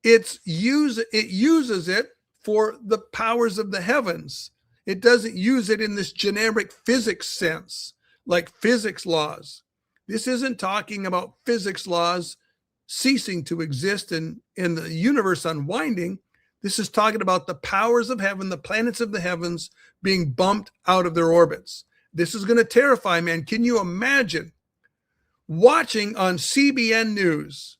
it uses it for the powers of the heavens. It doesn't use it in this generic physics sense, like physics laws. This isn't talking about physics laws ceasing to exist and in the universe unwinding. This is talking about the powers of heaven, the planets of the heavens being bumped out of their orbits. This is going to terrify, man. Can you imagine watching on CBN News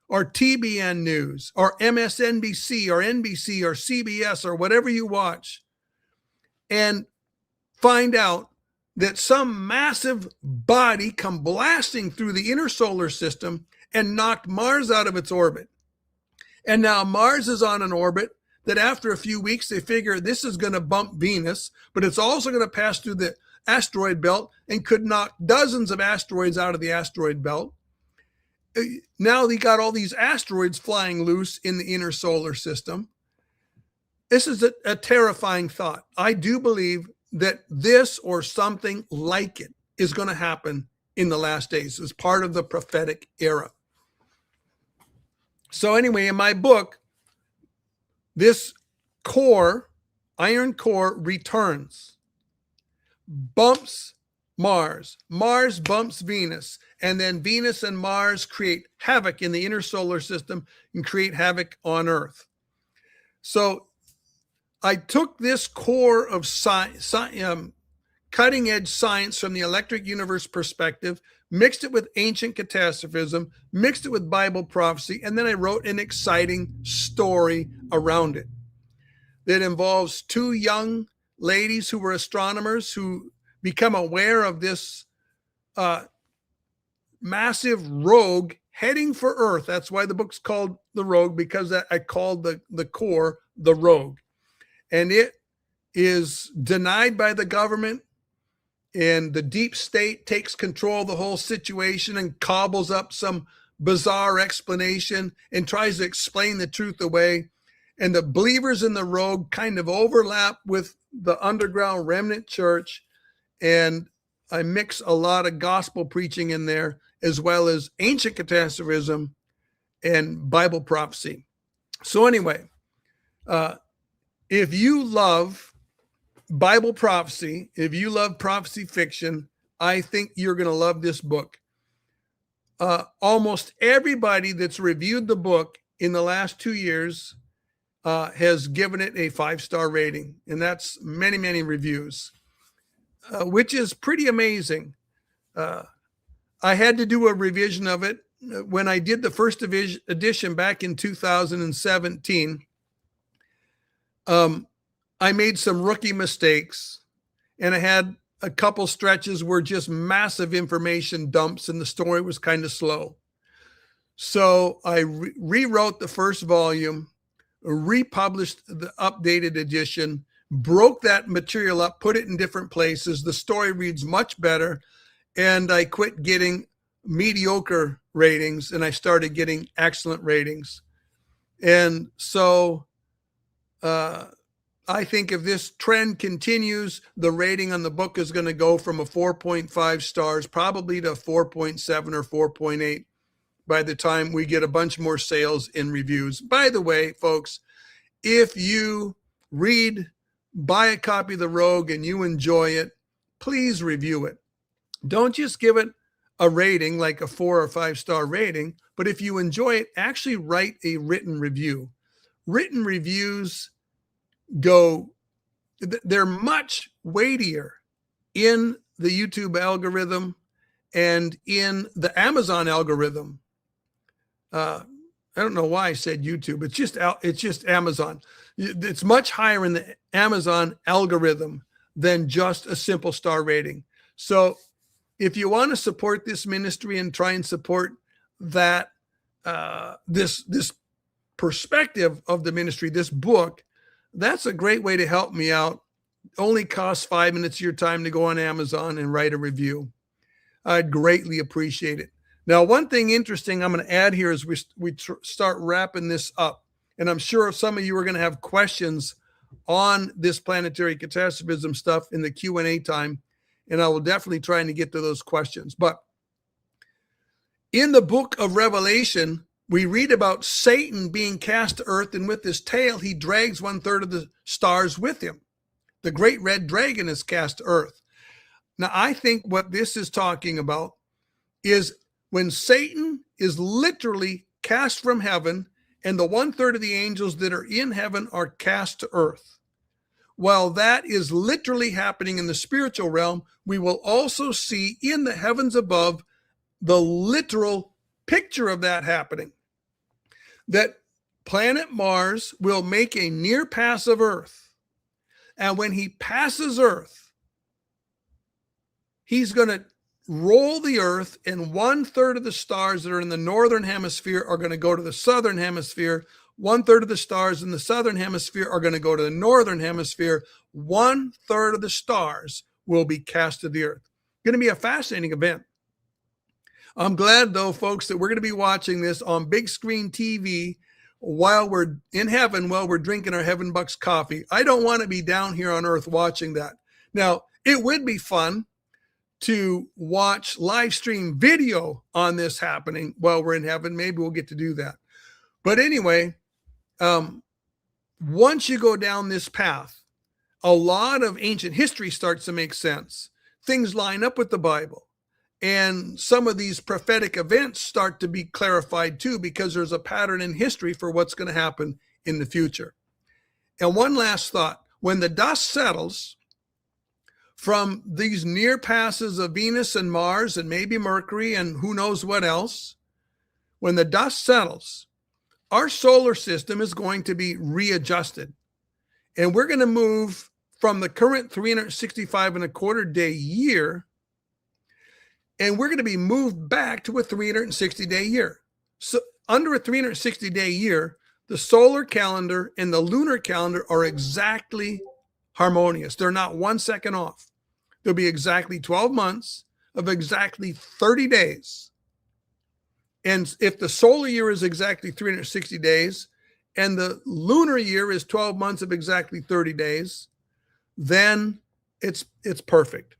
or TBN News or MSNBC or NBC or CBS or whatever you watch, and find out that some massive body come blasting through the inner solar system and knocked Mars out of its orbit? And now Mars is on an orbit that after a few weeks, they figure this is going to bump Venus, but it's also going to pass through the asteroid belt and could knock dozens of asteroids out of the asteroid belt. Now they got all these asteroids flying loose in the inner solar system. This is a terrifying thought. I do believe that this or something like it is going to happen in the last days as part of the prophetic era. So anyway, in my book, this core, iron core, returns, bumps Mars. Mars bumps Venus. And then Venus and Mars create havoc in the inner solar system and create havoc on Earth. So I took this core of cutting edge science from the electric universe perspective, mixed it with ancient catastrophism, mixed it with Bible prophecy, and then I wrote an exciting story around it that involves 2 young ladies who were astronomers who become aware of this massive rogue heading for Earth. That's why the book's called The Rogue, because I called the core The Rogue. And it is denied by the government, and the deep state takes control of the whole situation and cobbles up some bizarre explanation and tries to explain the truth away. And the believers in the rogue kind of overlap with the underground remnant church. And I mix a lot of gospel preaching in there, as well as ancient catastrophism and Bible prophecy. So anyway, if you love Bible prophecy, if you love prophecy fiction, I think you're going to love this book. Almost everybody that's reviewed the book in the last 2 years has given it a 5-star rating. And that's many, many reviews, which is pretty amazing. I had to do a revision of it. When I did the first edition back in 2017, I made some rookie mistakes, and I had a couple stretches where just massive information dumps and the story was kind of slow. So I rewrote the first volume, republished the updated edition, broke that material up, put it in different places. The story reads much better, and I quit getting mediocre ratings and I started getting excellent ratings. And so I think if this trend continues, the rating on the book is going to go from a 4.5 stars probably to 4.7 or 4.8 by the time we get a bunch more sales and reviews. By the way, folks, if you buy a copy of The Rogue and you enjoy it, please review it. Don't just give it a rating like a 4 or 5 star rating, but if you enjoy it, actually write a written review. Written reviews they're much weightier in the YouTube algorithm and in the Amazon algorithm. I don't know why I said YouTube. It's just Amazon. It's much higher in the Amazon algorithm than just a simple star rating. So if you want to support this ministry and try and support that, this perspective of the ministry, this book, that's a great way to help me out. Only costs 5 minutes of your time to go on Amazon and write a review. I'd greatly appreciate it. Now, one thing interesting I'm going to add here as we start wrapping this up, and I'm sure some of you are going to have questions on this planetary catastrophism stuff in the Q&A time, and I will definitely try to get to those questions. But in the book of Revelation, we read about Satan being cast to earth, and with his tail, he drags 1/3 of the stars with him. The great red dragon is cast to earth. Now, I think what this is talking about is when Satan is literally cast from heaven and the 1/3 of the angels that are in heaven are cast to earth. While that is literally happening in the spiritual realm, we will also see in the heavens above the literal picture of that happening. That planet Mars will make a near pass of Earth. And when he passes Earth, he's going to roll the Earth, and 1/3 of the stars that are in the northern hemisphere are going to go to the southern hemisphere. 1/3 of the stars in the southern hemisphere are going to go to the northern hemisphere. 1/3 of the stars will be cast to the Earth. Going to be a fascinating event. I'm glad, though, folks, that we're going to be watching this on big screen TV while we're in heaven, while we're drinking our Heaven Bucks coffee. I don't want to be down here on Earth watching that. Now, it would be fun to watch live stream video on this happening while we're in heaven. Maybe we'll get to do that. But anyway, once you go down this path, a lot of ancient history starts to make sense. Things line up with the Bible. And some of these prophetic events start to be clarified too, because there's a pattern in history for what's going to happen in the future. And one last thought, when the dust settles from these near passes of Venus and Mars and maybe Mercury and who knows what else, when the dust settles, our solar system is going to be readjusted. And we're going to move from the current 365.25 day year, and we're going to be moved back to a 360-day year. So under a 360-day year, the solar calendar and the lunar calendar are exactly harmonious. They're not 1 second off. There'll be exactly 12 months of exactly 30 days. And if the solar year is exactly 360 days and the lunar year is 12 months of exactly 30 days, then it's perfect.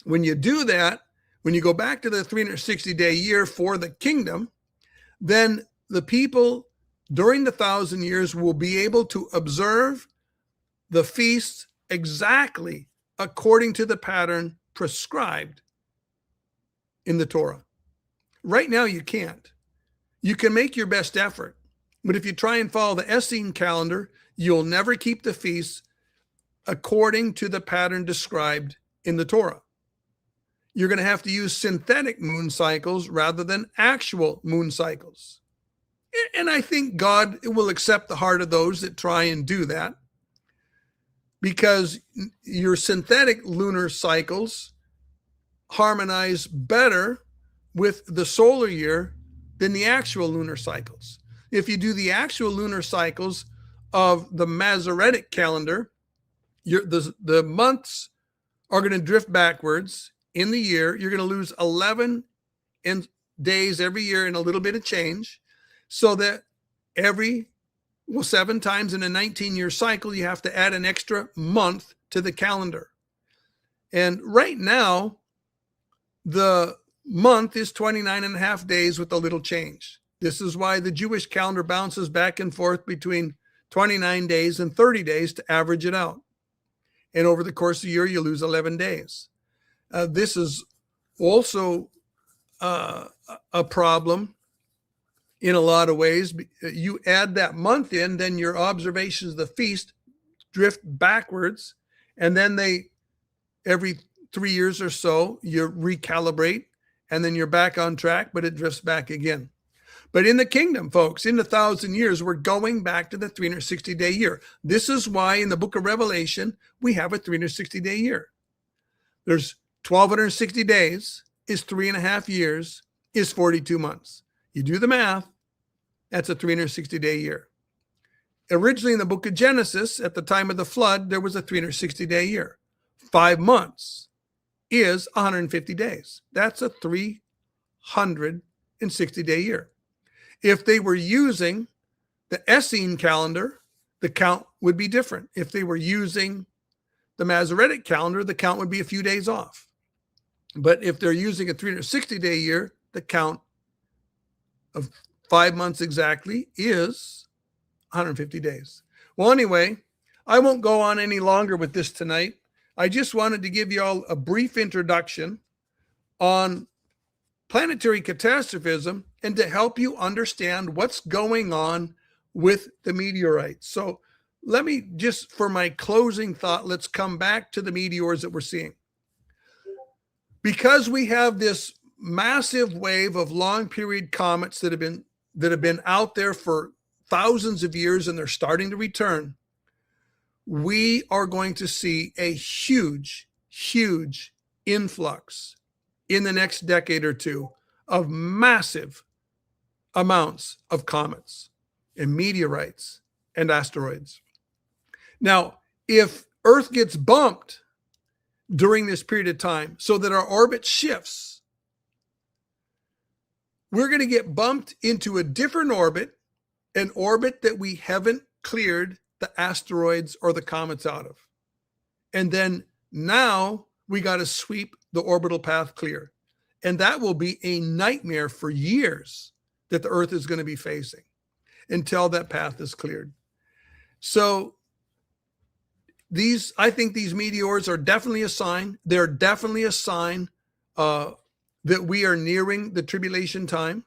When you do that, when you go back to the 360-day year for the kingdom, then the people during the 1,000 years will be able to observe the feasts exactly according to the pattern prescribed in the Torah. Right now, you can't. You can make your best effort, but if you try and follow the Essene calendar, you'll never keep the feasts according to the pattern described in the Torah. You're going to have to use synthetic moon cycles rather than actual moon cycles. And I think God will accept the heart of those that try and do that, because your synthetic lunar cycles harmonize better with the solar year than the actual lunar cycles. If you do the actual lunar cycles of the Masoretic calendar, the months are going to drift backwards in the year. You're going to lose 11 days every year and a little bit of change, so that every Well, 7 times in a 19-year cycle, you have to add an extra month to the calendar. And right now, the month is 29 and a half days with a little change. This is why the Jewish calendar bounces back and forth between 29 days and 30 days to average it out. And over the course of the year, you lose 11 days. This is also a problem in a lot of ways. You add that month in, then your observations of the feast drift backwards, and then every 3 years or so, you recalibrate, and then you're back on track, but it drifts back again. But in the kingdom, folks, in 1,000 years, we're going back to the 360-day year. This is why in the book of Revelation, we have a 360-day year. There's 1,260 days, is 3.5 years, is 42 months. You do the math, that's a 360-day year. Originally in the book of Genesis, at the time of the flood, there was a 360-day year. 5 months is 150 days. That's a 360-day year. If they were using the Essene calendar, the count would be different. If they were using the Masoretic calendar, the count would be a few days off. But if they're using a 360-day year, the count of 5 months exactly is 150 days. Well, anyway, I won't go on any longer with this tonight. I just wanted to give you all a brief introduction on planetary catastrophism and to help you understand what's going on with the meteorites. So let me just, for my closing thought, let's come back to the meteors that we're seeing. Because we have this massive wave of long period comets that have been out there for thousands of years and they're starting to return, we are going to see a huge influx in the next decade or two of massive amounts of comets and meteorites and asteroids. Now, if Earth gets bumped during this period of time so that our orbit shifts, we're going to get bumped into a different orbit, an orbit that we haven't cleared the asteroids or the comets out of. And then now we got to sweep the orbital path clear. And that will be a nightmare for years that the Earth is going to be facing until that path is cleared. So I think these meteors are definitely a sign. They're definitely a sign that we are nearing the tribulation time.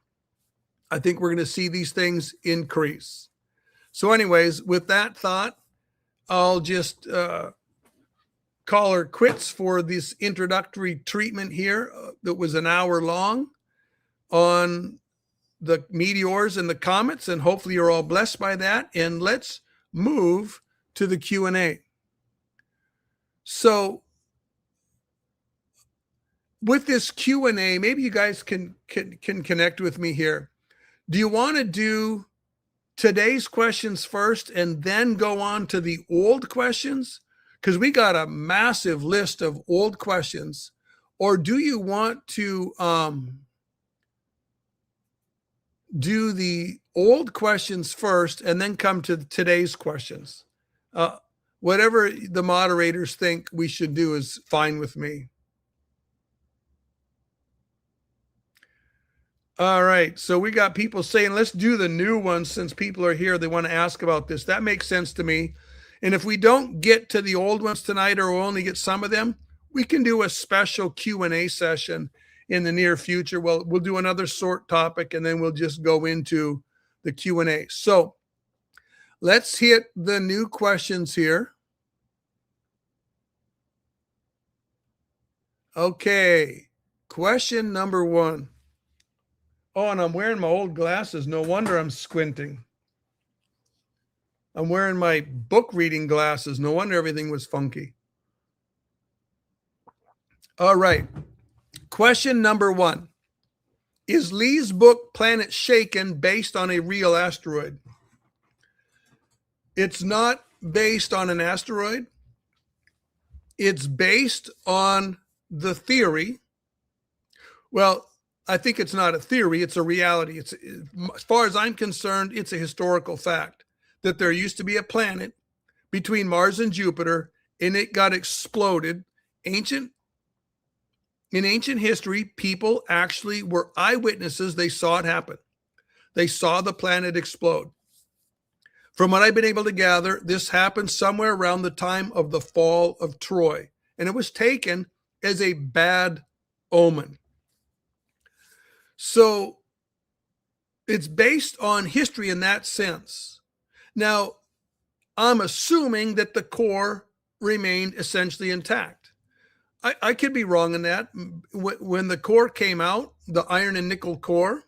I think we're going to see these things increase. So anyways, with that thought, I'll just call her quits for this introductory treatment here that was an hour long on the meteors and the comets, and hopefully you're all blessed by that. And let's move to the Q&A. So with this Q&A, maybe you guys can connect with me here. Do you want to do today's questions first and then go on to the old questions? Because we got a massive list of old questions. Or do you want to do the old questions first and then come to today's questions? Whatever the moderators think we should do is fine with me. All right. So we got people saying, let's do the new ones since people are here. They want to ask about this. That makes sense to me. And if we don't get to the old ones tonight, or we'll only get some of them, we can do a special Q&A session in the near future. Well, we'll do another short topic and then we'll just go into the Q&A. So let's hit the new questions here. Okay. Question number 1. Oh, and I'm wearing my old glasses. No wonder I'm squinting. I'm wearing my book reading glasses. No wonder everything was funky. All right. Question number 1. Is Lee's book Planet Shaken based on a real asteroid? It's not based on an asteroid. It's based on the theory. Well, I think it's not a theory. It's a reality. As far as I'm concerned, it's a historical fact that there used to be a planet between Mars and Jupiter, and it got exploded. In ancient history, people actually were eyewitnesses. They saw it happen. They saw the planet explode. From what I've been able to gather, this happened somewhere around the time of the fall of Troy, and it was taken as a bad omen. So it's based on history in that sense. Now, I'm assuming that the core remained essentially intact. I could be wrong in that. When the core came out, the iron and nickel core,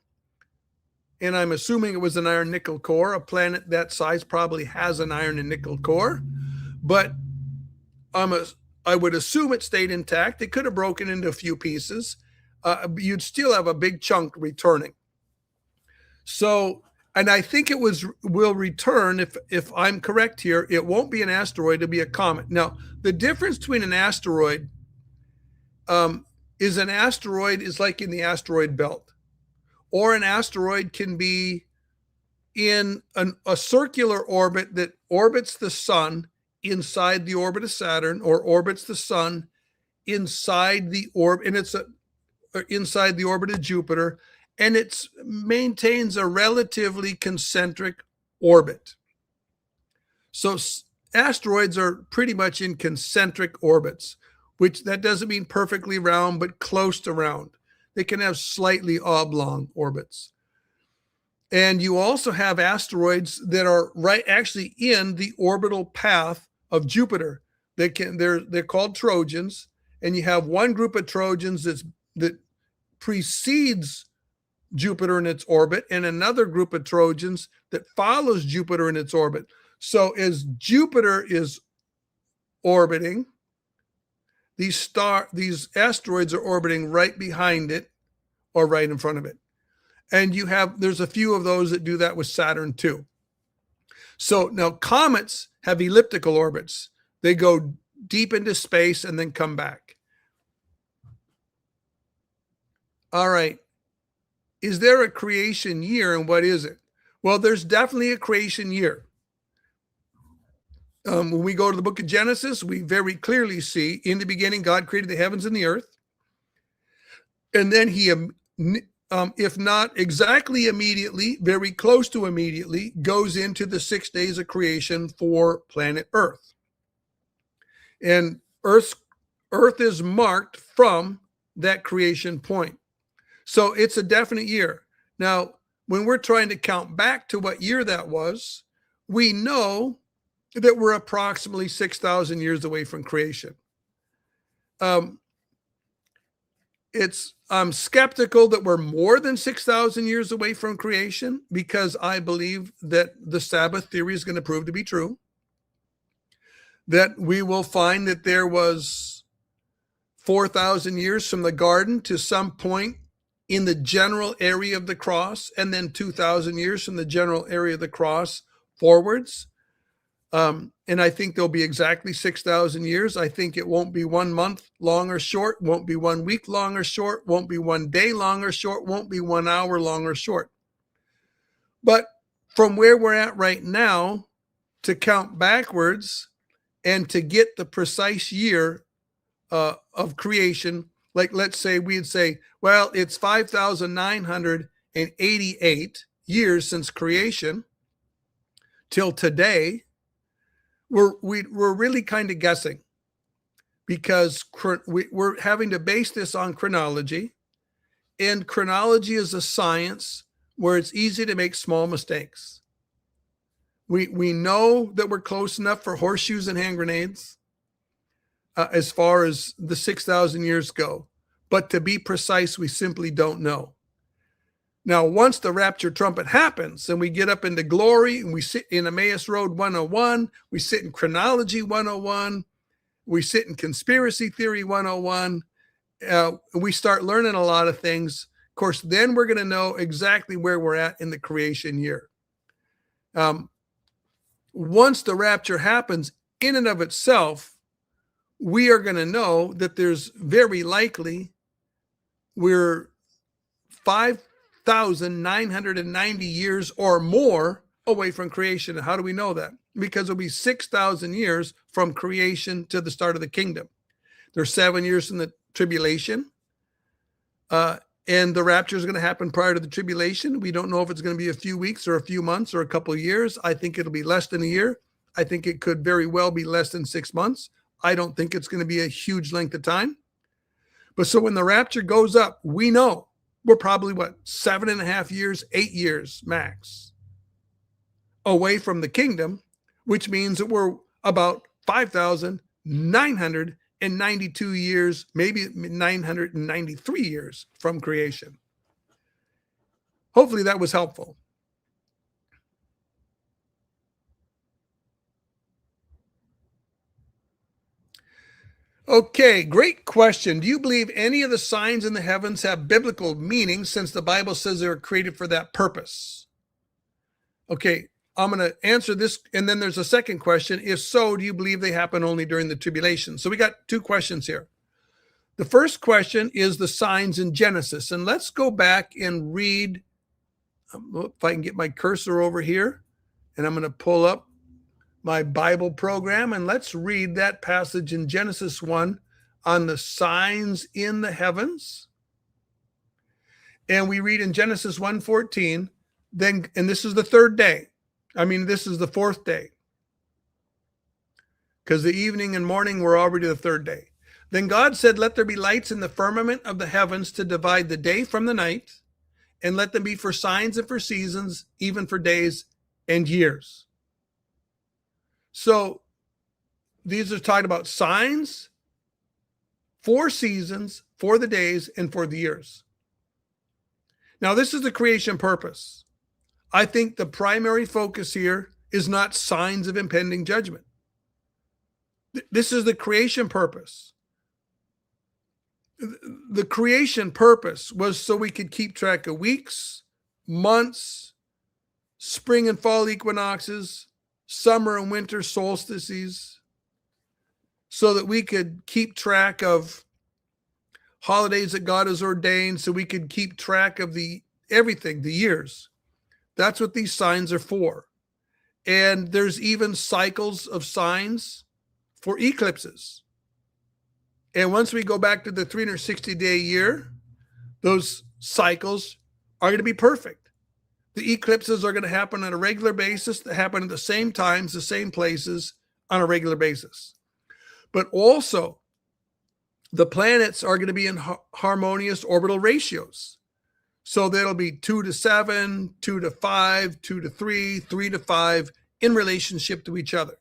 and I'm assuming it was an iron nickel core, a planet that size probably has an iron and nickel core, but I would assume it stayed intact. It could have broken into a few pieces. You'd still have a big chunk returning. So, and I think it will return, if I'm correct here, it won't be an asteroid, it'll be a comet. Now, the difference between an asteroid is like in the asteroid belt, or an asteroid can be in a circular orbit that orbits the sun inside the orbit of Saturn, or orbits the sun inside the orbit, and it's inside the orbit of Jupiter, and it maintains a relatively concentric orbit. So asteroids are pretty much in concentric orbits, which that doesn't mean perfectly round, but close to round. They can have slightly oblong orbits. And you also have asteroids that are actually in the orbital path of Jupiter. They're called Trojans, and you have one group of Trojans that precedes Jupiter in its orbit, and another group of Trojans that follows Jupiter in its orbit. So as Jupiter is orbiting, these asteroids are orbiting right behind it or right in front of it. And there's a few of those that do that with Saturn too. So now comets have elliptical orbits. They go deep into space and then come back. All right. Is there a creation year, and what is it? Well, there's definitely a creation year. When we go to the book of Genesis, we very clearly see in the beginning, God created the heavens and the earth. And then he, if not exactly immediately, very close to immediately, goes into the 6 days of creation for planet Earth. And Earth is marked from that creation point. So it's a definite year. Now, when we're trying to count back to what year that was, we know that we're approximately 6,000 years away from creation. I'm skeptical that we're more than 6,000 years away from creation, because I believe that the Sabbath theory is going to prove to be true. That we will find that there was 4,000 years from the garden to some point in the general area of the cross, and then 2,000 years from the general area of the cross forwards. And I think there'll be exactly 6,000 years. I think it won't be 1 month long or short, won't be 1 week long or short, won't be 1 day long or short, won't be 1 hour long or short. But from where we're at right now, to count backwards and to get the precise year of creation, like let's say we'd say, well, it's 5,988 years since creation till today. We're really kind of guessing, because we're having to base this on chronology, and chronology is a science where it's easy to make small mistakes. We know that we're close enough for horseshoes and hand grenades as far as the 6,000 years go, but to be precise, we simply don't know. Now, once the rapture trumpet happens and we get up into glory and we sit in Emmaus Road 101, we sit in chronology 101, we sit in conspiracy theory 101, we start learning a lot of things. Of course, then we're going to know exactly where we're at in the creation year. Once the rapture happens, in and of itself, we are going to know that there's very likely we're 5,990 years or more away from creation. And how do we know that? Because it'll be 6,000 years from creation to the start of the kingdom. There's 7 years in the tribulation. And the rapture is going to happen prior to the tribulation. We don't know if it's going to be a few weeks or a few months or a couple of years. I think it'll be less than a year. I think it could very well be less than 6 months. I don't think it's going to be a huge length of time. But so when the rapture goes up, we know we're probably 7.5 years, 8 years max away from the kingdom, which means that we're about 5,992 years, maybe 993 years from creation. Hopefully that was helpful. Okay, great question. Do you believe any of the signs in the heavens have biblical meaning, since the Bible says they were created for that purpose? Okay, I'm going to answer this. And then there's a second question. If so, do you believe they happen only during the tribulation? So we got two questions here. The first question is the signs in Genesis. And let's go back and read, if I can get my cursor over here, and I'm going to pull up my Bible program, and let's read that passage in Genesis 1 on the signs in the heavens. And we read in Genesis 1:14, then, and this is the third day. This is the fourth day, because the evening and morning were already the third day. Then God said, let there be lights in the firmament of the heavens to divide the day from the night, and let them be for signs and for seasons, even for days and years. So these are talking about signs, for seasons, for the days, and for the years. Now, this is the creation purpose. I think the primary focus here is not signs of impending judgment. This is the creation purpose. The creation purpose was so we could keep track of weeks, months, spring and fall equinoxes, summer and winter solstices, so that we could keep track of holidays that God has ordained, so we could keep track of everything, the years. That's what these signs are for. And there's even cycles of signs for eclipses. And once we go back to the 360-day year, those cycles are going to be perfect. The eclipses are going to happen on a regular basis. They happen at the same times, the same places on a regular basis. But also, the planets are going to be in harmonious orbital ratios. So that'll be 2 to 7, 2 to 5, 2 to 3, 3 to 5 in relationship to each other.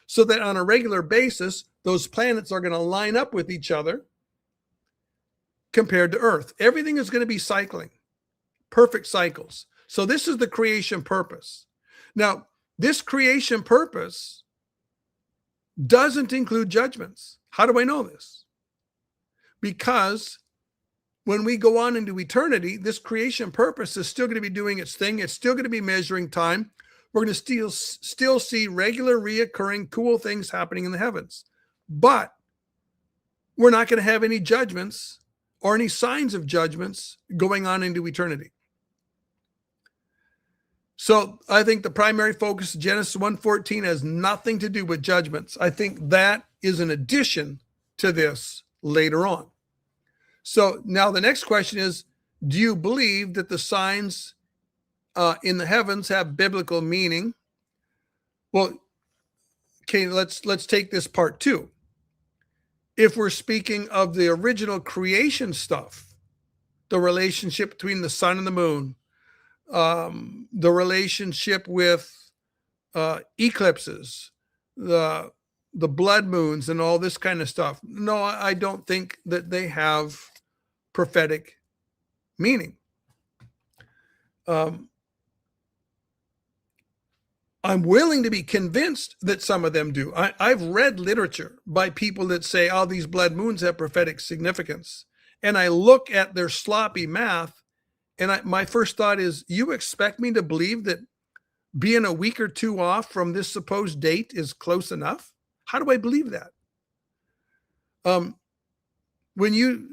So that on a regular basis, those planets are going to line up with each other compared to Earth. Everything is going to be cycling, perfect cycles. So this is the creation purpose. Now, this creation purpose doesn't include judgments. How do I know this? Because when we go on into eternity, this creation purpose is still going to be doing its thing. It's still going to be measuring time. We're going to still see regular, reoccurring, cool things happening in the heavens. But we're not going to have any judgments or any signs of judgments going on into eternity. So I think the primary focus of Genesis 1:14 has nothing to do with judgments. I think that is an addition to this later on. So now the next question is, do you believe that the signs in the heavens have biblical meaning? Well, okay, let's take this part two. If we're speaking of the original creation stuff, the relationship between the sun and the moon, the relationship with eclipses, the blood moons, and all this kind of stuff. No, I don't think that they have prophetic meaning. I'm willing to be convinced that some of them do. I've read literature by people that say, oh, these blood moons have prophetic significance. And I look at their sloppy math, and my first thought is, you expect me to believe that being a week or two off from this supposed date is close enough? How do I believe that? When you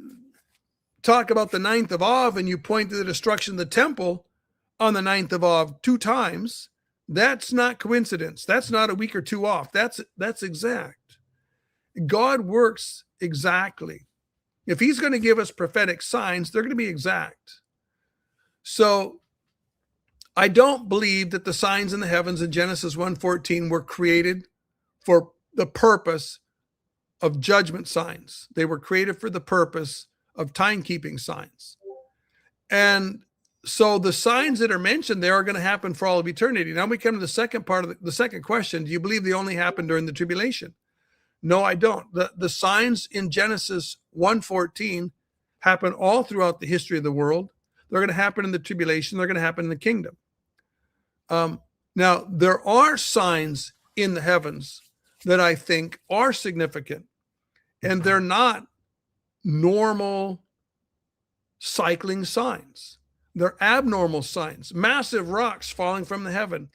talk about the 9th of Av and you point to the destruction of the temple on the 9th of Av 2 times, That's not coincidence. That's not a week or two off. That's exact. God works exactly. If he's going to give us prophetic signs, they're going to be exact. So I don't believe that the signs in the heavens in Genesis 1:14 were created for the purpose of judgment signs. They were created for the purpose of timekeeping signs. And so the signs that are mentioned there are going to happen for all of eternity. Now we come to the second part of the second question. Do you believe they only happen during the tribulation? No, I don't. The signs in Genesis 1:14 happen all throughout the history of the world. They're going to happen in the tribulation. They're going to happen in the kingdom. Now, there are signs in the heavens that I think are significant, and they're not normal cycling signs. They're abnormal signs. Massive rocks falling from the heavens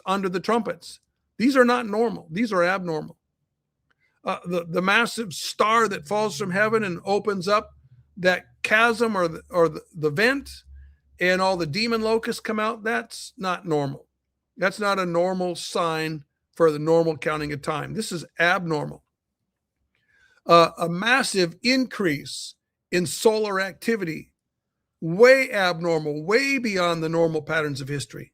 under the trumpets. These are not normal. These are abnormal. The massive star that falls from heaven and opens up that chasm or the vent, and all the demon locusts come out, that's not normal. That's not a normal sign for the normal counting of time. This is abnormal. A massive increase in solar activity, way abnormal, way beyond the normal patterns of history.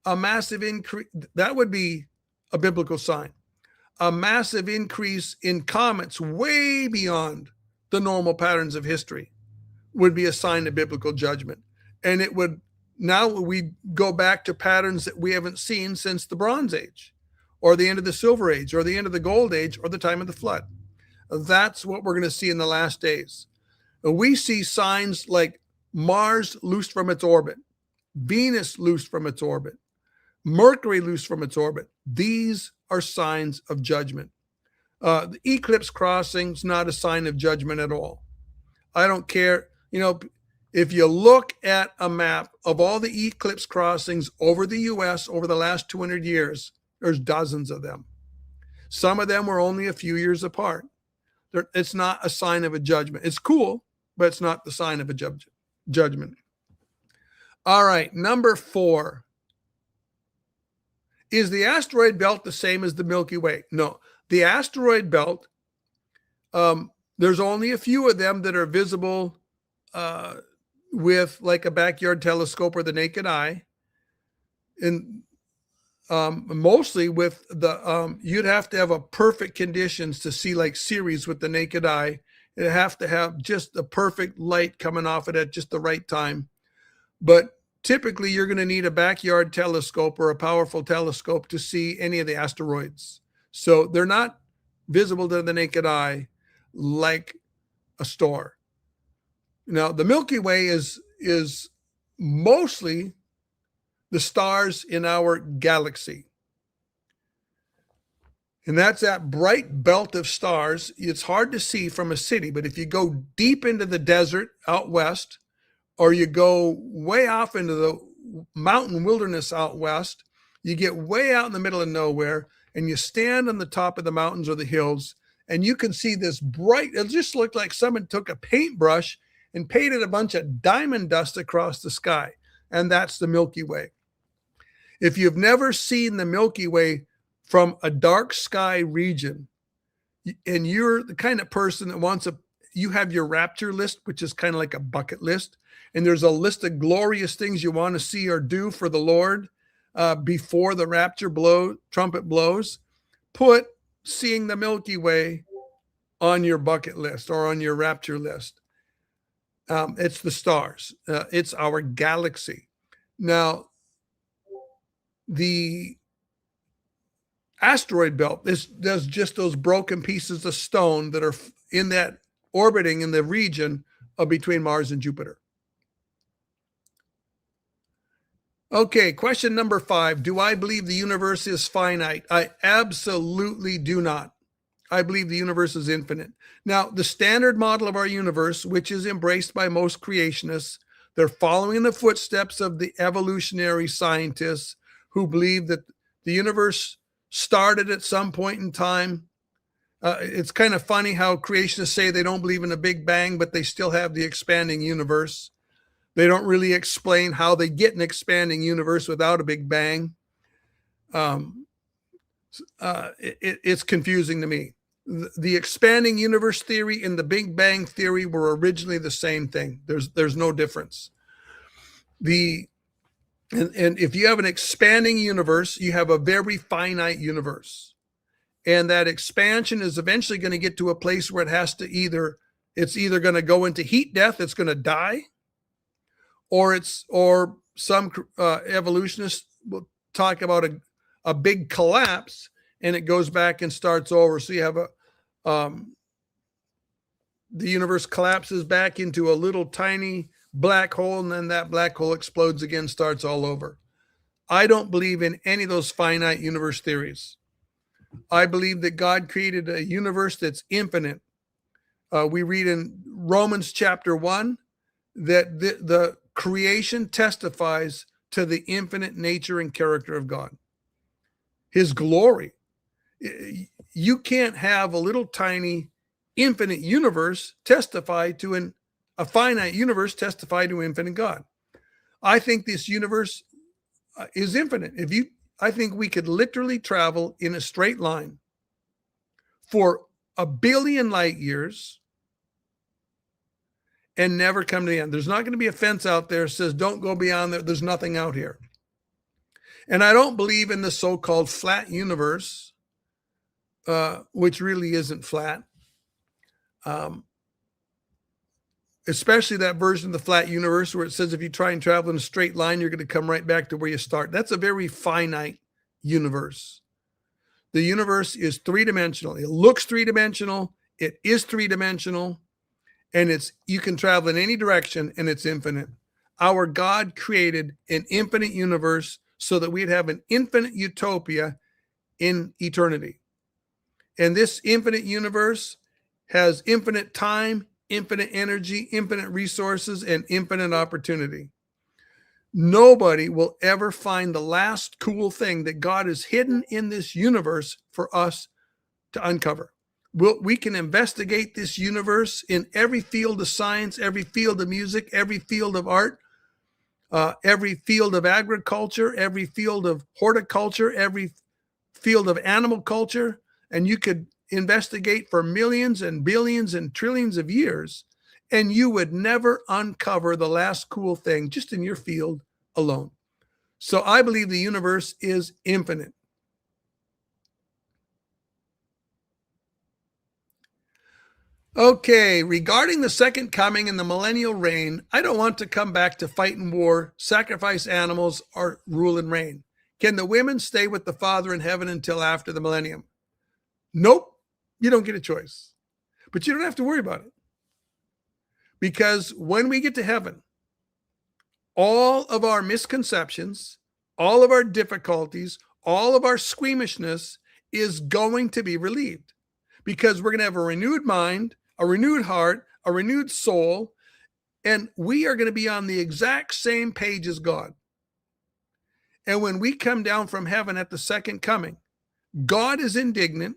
A massive increase, that would be a biblical sign. A massive increase in comets, way beyond the normal patterns of history, would be a sign of biblical judgment. And it would, now we go back to patterns that we haven't seen since the Bronze Age, or the end of the Silver Age, or the end of the Gold Age, or the time of the flood. That's what we're going to see in the last days. We see signs like Mars loosed from its orbit, Venus loosed from its orbit, Mercury loosed from its orbit. These are signs of judgment. The eclipse crossing is not a sign of judgment at all. I don't care. If you look at a map of all the eclipse crossings over the U.S. over the last 200 years, there's dozens of them. Some of them were only a few years apart. It's not a sign of a judgment. It's cool, but it's not the sign of a judgment. All right, number 4. Is the asteroid belt the same as the Milky Way? No. The asteroid belt, there's only a few of them that are visible with like a backyard telescope or the naked eye. And mostly with the, you'd have to have a perfect conditions to see like Ceres with the naked eye. It'd have to have just the perfect light coming off it at just the right time. But typically you're going to need a backyard telescope or a powerful telescope to see any of the asteroids. So they're not visible to the naked eye like a star. Now, the Milky Way is mostly the stars in our galaxy. And that's that bright belt of stars. It's hard to see from a city, but if you go deep into the desert out west, or you go way off into the mountain wilderness out west, you get way out in the middle of nowhere, and you stand on the top of the mountains or the hills, and you can see this bright, it just looked like someone took a paintbrush and painted a bunch of diamond dust across the sky. And that's the Milky Way. If you've never seen the Milky Way from a dark sky region, and you're the kind of person that you have your rapture list, which is kind of like a bucket list, and there's a list of glorious things you want to see or do for the Lord before the rapture trumpet blows, put seeing the Milky Way on your bucket list or on your rapture list. It's the stars. It's our galaxy. Now, the asteroid belt, there's just those broken pieces of stone that are in that orbiting in the region of between Mars and Jupiter. Okay, question number 5. Do I believe the universe is finite? I absolutely do not. I believe the universe is infinite. Now, the standard model of our universe, which is embraced by most creationists, they're following in the footsteps of the evolutionary scientists who believe that the universe started at some point in time. It's kind of funny how creationists say they don't believe in a Big Bang, but they still have the expanding universe. They don't really explain how they get an expanding universe without a Big Bang. It's confusing to me. The expanding universe theory and the Big Bang theory were originally the same thing. There's no difference. And if you have an expanding universe, you have a very finite universe. And that expansion is eventually going to get to a place where it's either going to go into heat death, it's going to die, or some evolutionists will talk about a big collapse, and it goes back and starts over. So you have the universe collapses back into a little tiny black hole, and then that black hole explodes again, starts all over. I don't believe in any of those finite universe theories. I believe that God created a universe that's infinite. We read in Romans chapter 1 that the creation testifies to the infinite nature and character of God, his glory. You can't have a little tiny infinite universe testify to a finite universe testify to infinite God. I think this universe is infinite. I think we could literally travel in a straight line for 1 billion light years and never come to the end. There's not going to be a fence out there that says, don't go beyond there. There's nothing out here. And I don't believe in the so-called flat universe, which really isn't flat. Especially that version of the flat universe where it says if you try and travel in a straight line, you're going to come right back to where you start. That's a very finite universe. The universe is three-dimensional. It looks three-dimensional. It is three-dimensional. And you can travel in any direction, and it's infinite. Our God created an infinite universe so that we'd have an infinite utopia in eternity. And this infinite universe has infinite time, infinite energy, infinite resources, and infinite opportunity. Nobody will ever find the last cool thing that God has hidden in this universe for us to uncover. We can investigate this universe in every field of science, every field of music, every field of art, every field of agriculture, every field of horticulture, every field of animal culture, and you could investigate for millions and billions and trillions of years, and you would never uncover the last cool thing just in your field alone. So I believe the universe is infinite. Okay, regarding the second coming and the millennial reign, I don't want to come back to fight and war, sacrifice animals, or rule and reign. Can the women stay with the Father in heaven until after the millennium? Nope, you don't get a choice. But you don't have to worry about it. Because when we get to heaven, all of our misconceptions, all of our difficulties, all of our squeamishness is going to be relieved. Because we're going to have a renewed mind, a renewed heart, a renewed soul, and we are going to be on the exact same page as God. And when we come down from heaven at the second coming, God is indignant.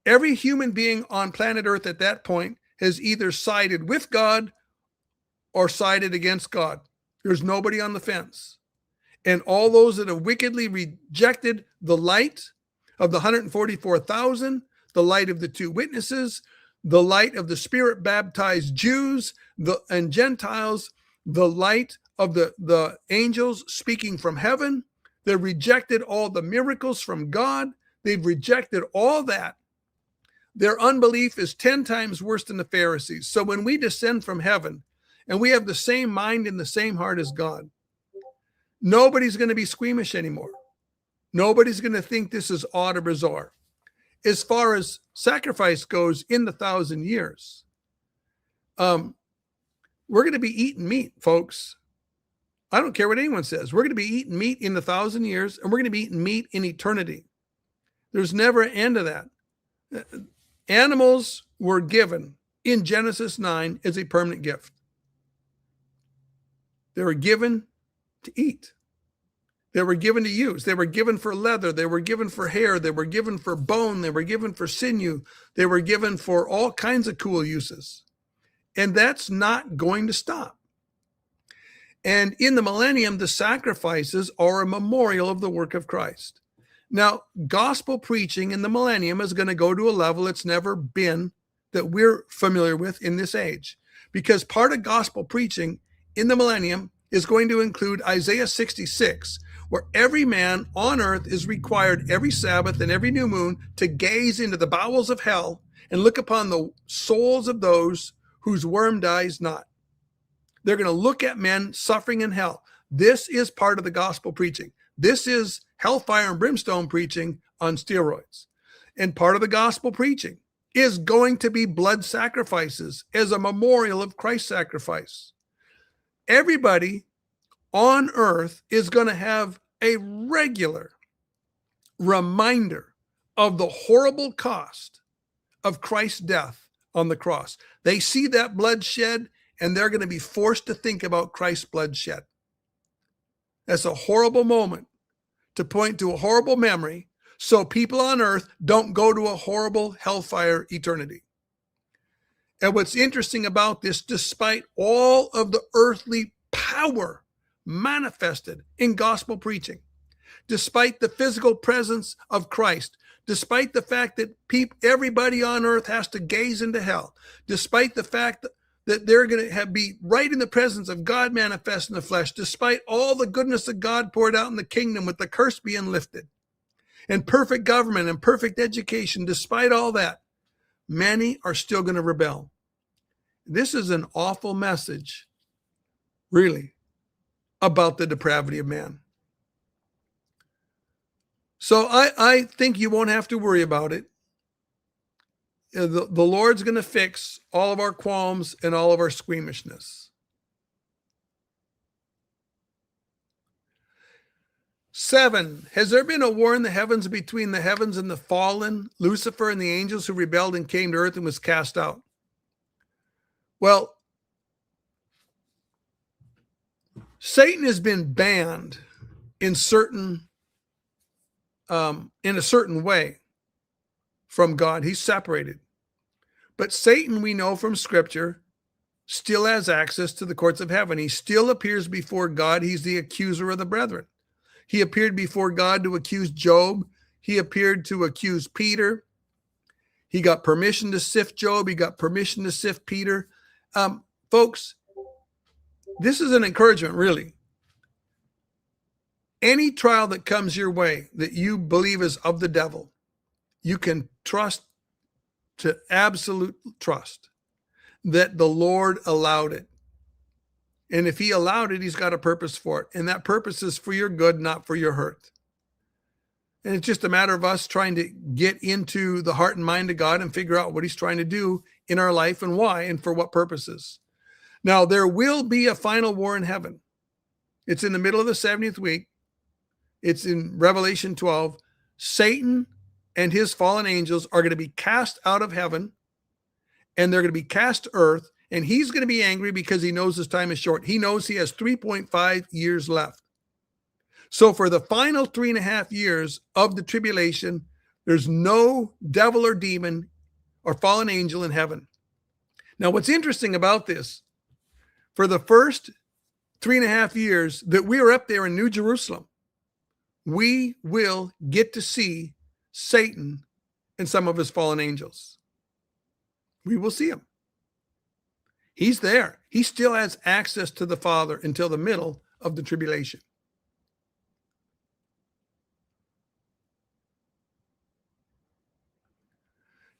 Every human being on planet Earth at that point has either sided with God or sided against God. There's nobody on the fence. And all those that have wickedly rejected the light of the 144,000, the light of the two witnesses, the light of the Spirit-baptized Jews and Gentiles, the light of the angels speaking from heaven. They've rejected all the miracles from God. They've rejected all that. Their unbelief is 10 times worse than the Pharisees. So when we descend from heaven and we have the same mind and the same heart as God, nobody's going to be squeamish anymore. Nobody's going to think this is odd or bizarre. As far as sacrifice goes in the 1,000 years, we're going to be eating meat, folks. I don't care what anyone says. We're going to be eating meat in the 1,000 years, and we're going to be eating meat in eternity. There's never an end to that. Animals were given in Genesis 9 as a permanent gift. They were given to eat. They were given to use. They were given for leather. They were given for hair. They were given for bone. They were given for sinew. They were given for all kinds of cool uses. And that's not going to stop. And in the millennium, the sacrifices are a memorial of the work of Christ. Now, gospel preaching in the millennium is going to go to a level it's never been that we're familiar with in this age, because part of gospel preaching in the millennium is going to include Isaiah 66, where every man on earth is required every Sabbath and every new moon to gaze into the bowels of hell and look upon the souls of those whose worm dies not. They're going to look at men suffering in hell. This is part of the gospel preaching. This is hellfire and brimstone preaching on steroids. And part of the gospel preaching is going to be blood sacrifices as a memorial of Christ's sacrifice. Everybody on earth is going to have a regular reminder of the horrible cost of Christ's death on the cross. They see that blood shed, and they're going to be forced to think about Christ's blood shed. That's a horrible moment to point to a horrible memory, so people on earth don't go to a horrible hellfire eternity. And what's interesting about this, despite all of the earthly power manifested in gospel preaching, despite the physical presence of Christ, despite the fact that everybody on earth has to gaze into hell, despite the fact that they're going to be right in the presence of God manifest in the flesh, despite all the goodness of God poured out in the kingdom with the curse being lifted, and perfect government and perfect education, despite all that, many are still going to rebel. This is an awful message, really, about the depravity of man. So I think you won't have to worry about it. The Lord's going to fix all of our qualms and all of our squeamishness. 7, has there been a war in the heavens between the heavens and the fallen, Lucifer and the angels who rebelled and came to earth and was cast out? Well, Satan has been banned in a certain way from God. He's separated. But Satan, we know from Scripture, still has access to the courts of heaven. He still appears before God. He's the accuser of the brethren. He appeared before God to accuse Job. He appeared to accuse Peter. He got permission to sift Job. He got permission to sift Peter. Folks, this is an encouragement, really. Any trial that comes your way that you believe is of the devil, you can trust, to absolute trust, that the Lord allowed it. And if he allowed it, he's got a purpose for it. And that purpose is for your good, not for your hurt. And it's just a matter of us trying to get into the heart and mind of God and figure out what he's trying to do in our life and why and for what purposes. Now, there will be a final war in heaven. It's in the middle of the 70th week. It's in Revelation 12. Satan and his fallen angels are going to be cast out of heaven, and they're going to be cast to earth, and he's going to be angry because he knows his time is short. He knows he has 3.5 years left. So for the final 3.5 years of the tribulation, there's no devil or demon or fallen angel in heaven. Now, what's interesting about this, for the first 3.5 years that we are up there in New Jerusalem, we will get to see Satan and some of his fallen angels. We will see him. He's there. He still has access to the Father until the middle of the tribulation.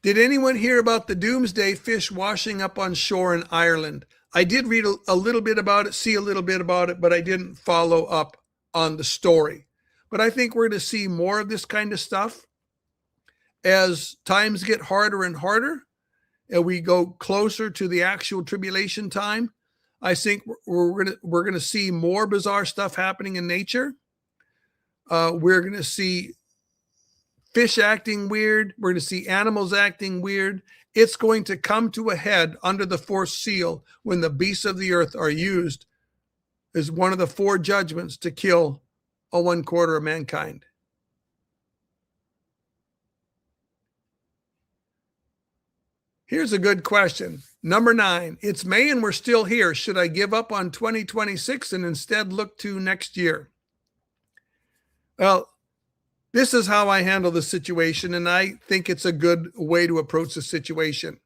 Did anyone hear about the doomsday fish washing up on shore in Ireland? I did read a little bit about it, see a little bit about it, but I didn't follow up on the story. But I think we're going to see more of this kind of stuff as times get harder and harder, and we go closer to the actual tribulation time. I think we're going to see more bizarre stuff happening in nature. We're going to see fish acting weird. We're going to see animals acting weird. It's going to come to a head under the fourth seal when the beasts of the earth are used as one of the 4 judgments to kill a 1/4 of mankind. Here's a good question. Number 9, it's May and we're still here. Should I give up on 2026 and instead look to next year? Well, this is how I handle the situation, and I think it's a good way to approach the situation.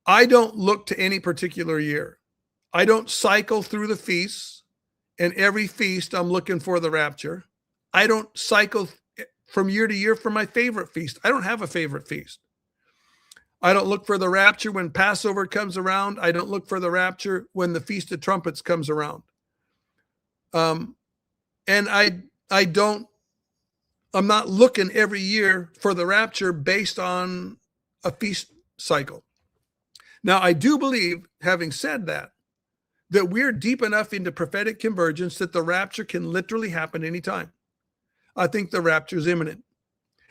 I don't look to any particular year. I don't cycle through the feasts, and every feast I'm looking for the rapture. I don't cycle from year to year for my favorite feast. I don't have a favorite feast. I don't look for the rapture when Passover comes around. I don't look for the rapture when the Feast of Trumpets comes around. And I'm not looking every year for the rapture based on a feast cycle. Now, I do believe, having said that we're deep enough into prophetic convergence that the rapture can literally happen anytime. I think the rapture is imminent.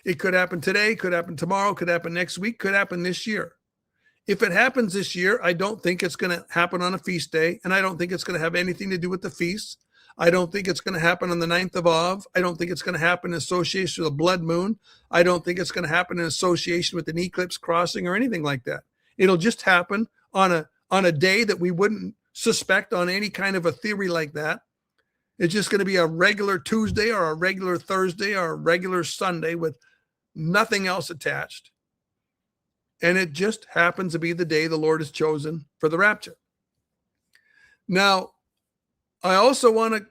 It could happen today, could happen tomorrow, could happen next week, could happen this year. If it happens this year, I don't think it's going to happen on a feast day, and I don't think it's going to have anything to do with the feasts. I don't think it's going to happen on the 9th of Av. I don't think it's going to happen in association with a blood moon. I don't think it's going to happen in association with an eclipse crossing or anything like that. It'll just happen on a day that we wouldn't suspect on any kind of a theory like that. It's just going to be a regular Tuesday or a regular Thursday or a regular Sunday with nothing else attached. And it just happens to be the day the Lord has chosen for the rapture. Now, I also want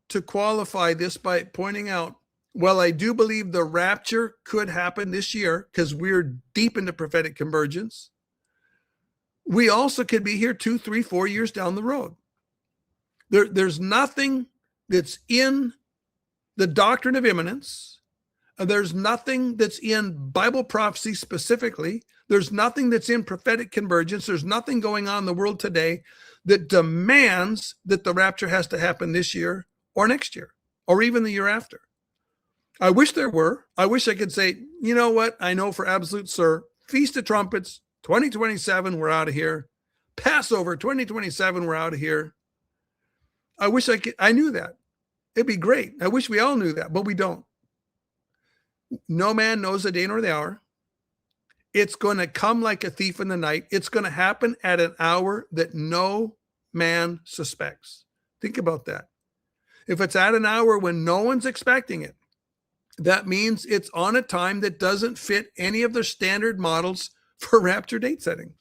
to qualify this by pointing out, well, I do believe the rapture could happen this year because we're deep into prophetic convergence. We also could be here 2, 3, 4 years down the road. There's nothing that's in the doctrine of imminence. There's nothing that's in Bible prophecy specifically. There's nothing that's in prophetic convergence. There's nothing going on in the world today that demands that the rapture has to happen this year or next year or even the year after. I wish there were. I wish I could say, you know what? I know for absolute sir, Feast of Trumpets, 2027, we're out of here. Passover, 2027, we're out of here. I wish I knew that. It'd be great. I wish we all knew that, but we don't. No man knows the day nor the hour. It's going to come like a thief in the night. It's going to happen at an hour that no man suspects. Think about that. If it's at an hour when no one's expecting it, that means it's on a time that doesn't fit any of their standard models for rapture date setting.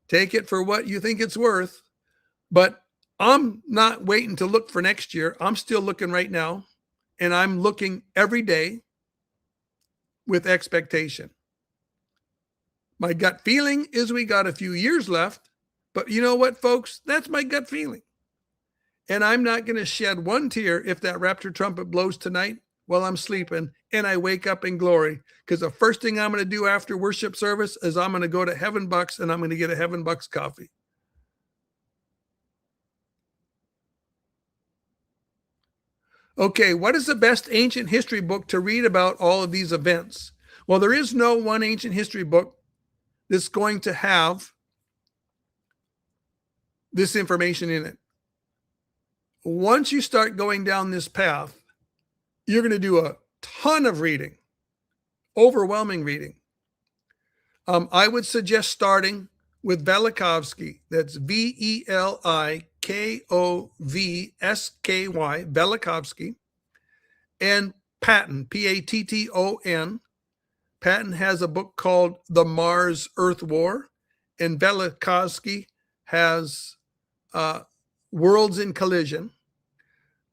Take it for what you think it's worth, but I'm not waiting to look for next year. I'm still looking right now, and I'm looking every day with expectation. My gut feeling is we got a few years left, but you know what, folks? That's my gut feeling. And I'm not going to shed one tear if that rapture trumpet blows tonight while I'm sleeping and I wake up in glory. Because the first thing I'm going to do after worship service is I'm going to go to Heaven Bucks and I'm going to get a Heaven Bucks coffee. Okay, what is the best ancient history book to read about all of these events? Well, there is no one ancient history book that's going to have this information in it. Once you start going down this path, you're going to do a ton of reading, overwhelming reading. I would suggest starting with Velikovsky. That's Velikovsky, Velikovsky, and Patton, Patton. Patton has a book called The Mars-Earth War, and Velikovsky has Worlds in Collision.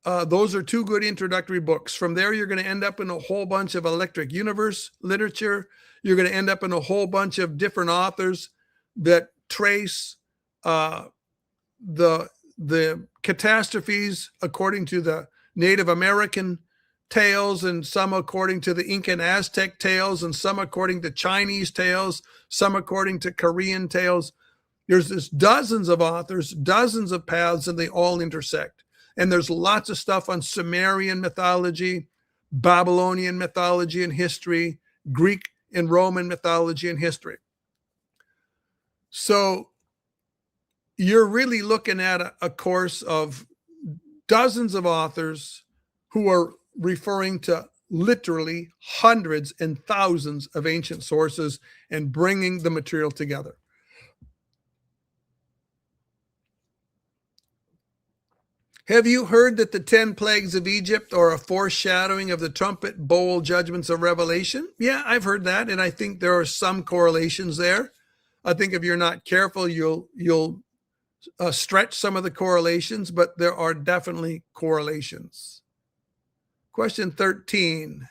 Those are two good introductory books. From there, you're going to end up in a whole bunch of electric universe literature. You're going to end up in a whole bunch of different authors that trace the catastrophes according to the Native American tales, and some according to the Inca and Aztec tales, and some according to Chinese tales, some according to Korean tales. There's just dozens of authors, dozens of paths, and they all intersect. And there's lots of stuff on Sumerian mythology, Babylonian mythology and history, Greek and Roman mythology and history. So you're really looking at a course of dozens of authors who are referring to literally hundreds and thousands of ancient sources and bringing the material together. Have you heard that the 10 plagues of Egypt are a foreshadowing of the trumpet, bowl, judgments of Revelation? Yeah, I've heard that, and I think there are some correlations there. I think if you're not careful, you'll stretch some of the correlations, but there are definitely correlations. Question 13.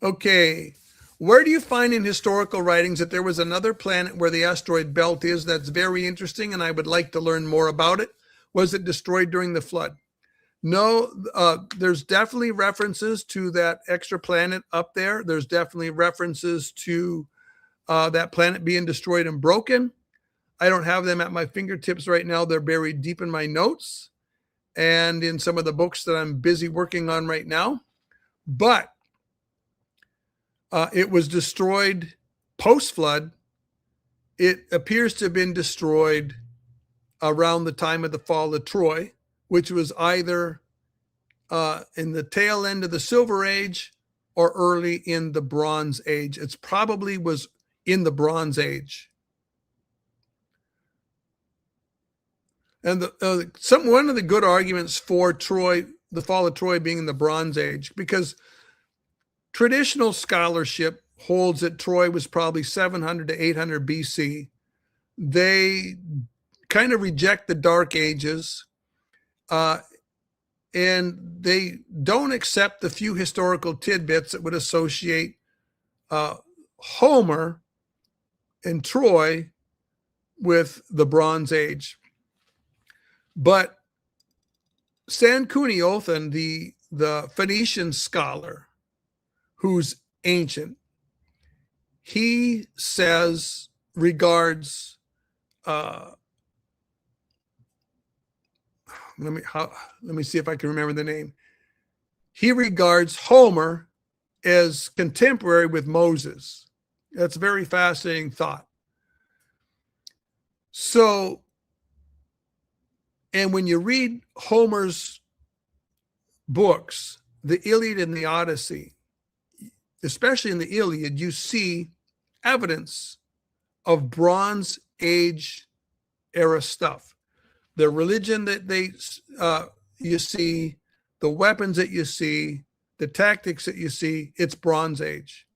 Okay. Where do you find in historical writings that there was another planet where the asteroid belt is? That's very interesting, and I would like to learn more about it. Was it destroyed during the flood? No, there's definitely references to that extra planet up there. There's definitely references to that planet being destroyed and broken. I don't have them at my fingertips right now. They're buried deep in my notes and in some of the books that I'm busy working on right now. But it was destroyed post-flood. It appears to have been destroyed around the time of the fall of Troy, which was either in the tail end of the Silver Age or early in the Bronze Age. It's probably was in the Bronze Age. And one of the good arguments for Troy, the fall of Troy being in the Bronze Age, because traditional scholarship holds that Troy was probably 700 to 800 BC. They kind of reject the Dark Ages, and they don't accept the few historical tidbits that would associate Homer and Troy with the Bronze Age. But Sanchuniathon, the Phoenician scholar, who's ancient, he says, regards, let me see if I can remember the name. He regards Homer as contemporary with Moses. That's a very fascinating thought. So, and when you read Homer's books, the Iliad and the Odyssey, especially in the Iliad, you see evidence of Bronze Age era stuff. The religion that you see, the weapons that you see, the tactics that you see, it's Bronze Age.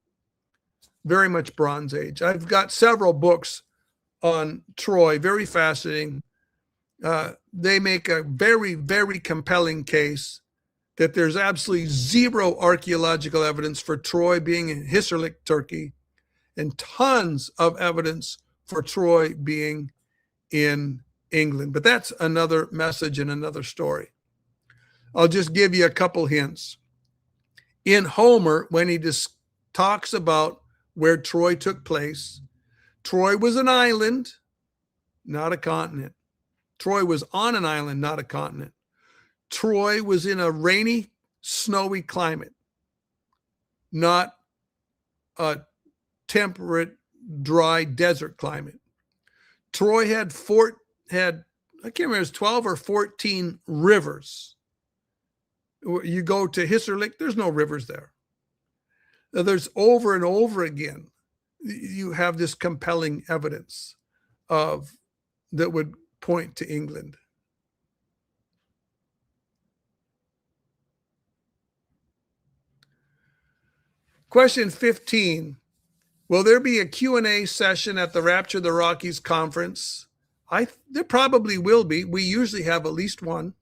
Very much Bronze Age. I've got several books on Troy, very fascinating. They make a very, very compelling case that there's absolutely zero archaeological evidence for Troy being in Hisarlik, Turkey, and tons of evidence for Troy being in England. But that's another message and another story. I'll just give you a couple hints. In Homer, when he talks about where Troy took place, Troy was an island, not a continent. Troy was on an island, not a continent. Troy was in a rainy, snowy climate, not a temperate, dry desert climate. Troy had I can't remember, it was 12 or 14 rivers. You go to Hisarlik, there's no rivers there. There's over and over again, you have this compelling evidence that would point to England. Question 15. Will there be a Q&A session at the Rapture of the Rockies conference? There probably will be. We usually have at least one.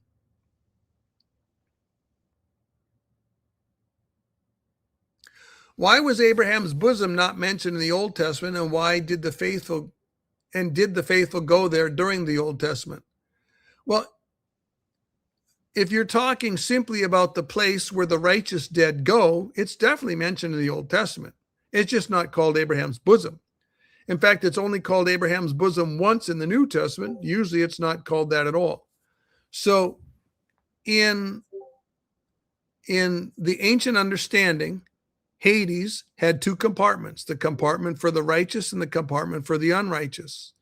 Why was Abraham's bosom not mentioned in the Old Testament, and why did the faithful go there during the Old Testament? Well, if you're talking simply about the place where the righteous dead go, it's definitely mentioned in the Old Testament. It's just not called Abraham's bosom. In fact, it's only called Abraham's bosom once in the New Testament. Usually it's not called that at all. So in the ancient understanding, Hades had two compartments, the compartment for the righteous and the compartment for the unrighteous.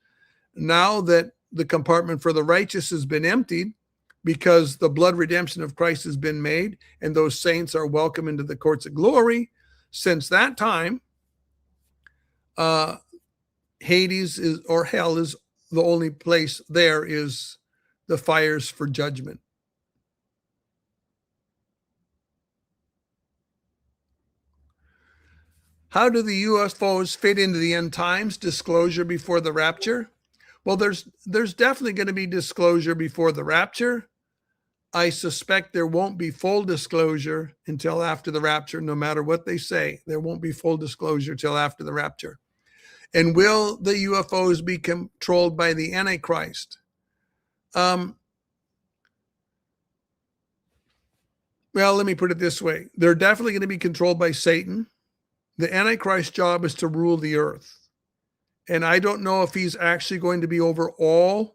Now that the compartment for the righteous has been emptied, because the blood redemption of Christ has been made, and those saints are welcome into the courts of glory. Since that time, Hades is, or hell is, the only place there is the fires for judgment. How do the UFOs fit into the end times? Disclosure before the rapture? Well, there's definitely going to be disclosure before the rapture. I suspect there won't be full disclosure until after the rapture, no matter what they say. There won't be full disclosure till after the rapture. And will the UFOs be controlled by the Antichrist? Well, let me put it this way. They're definitely going to be controlled by Satan. The Antichrist's job is to rule the earth. And I don't know if he's actually going to be over all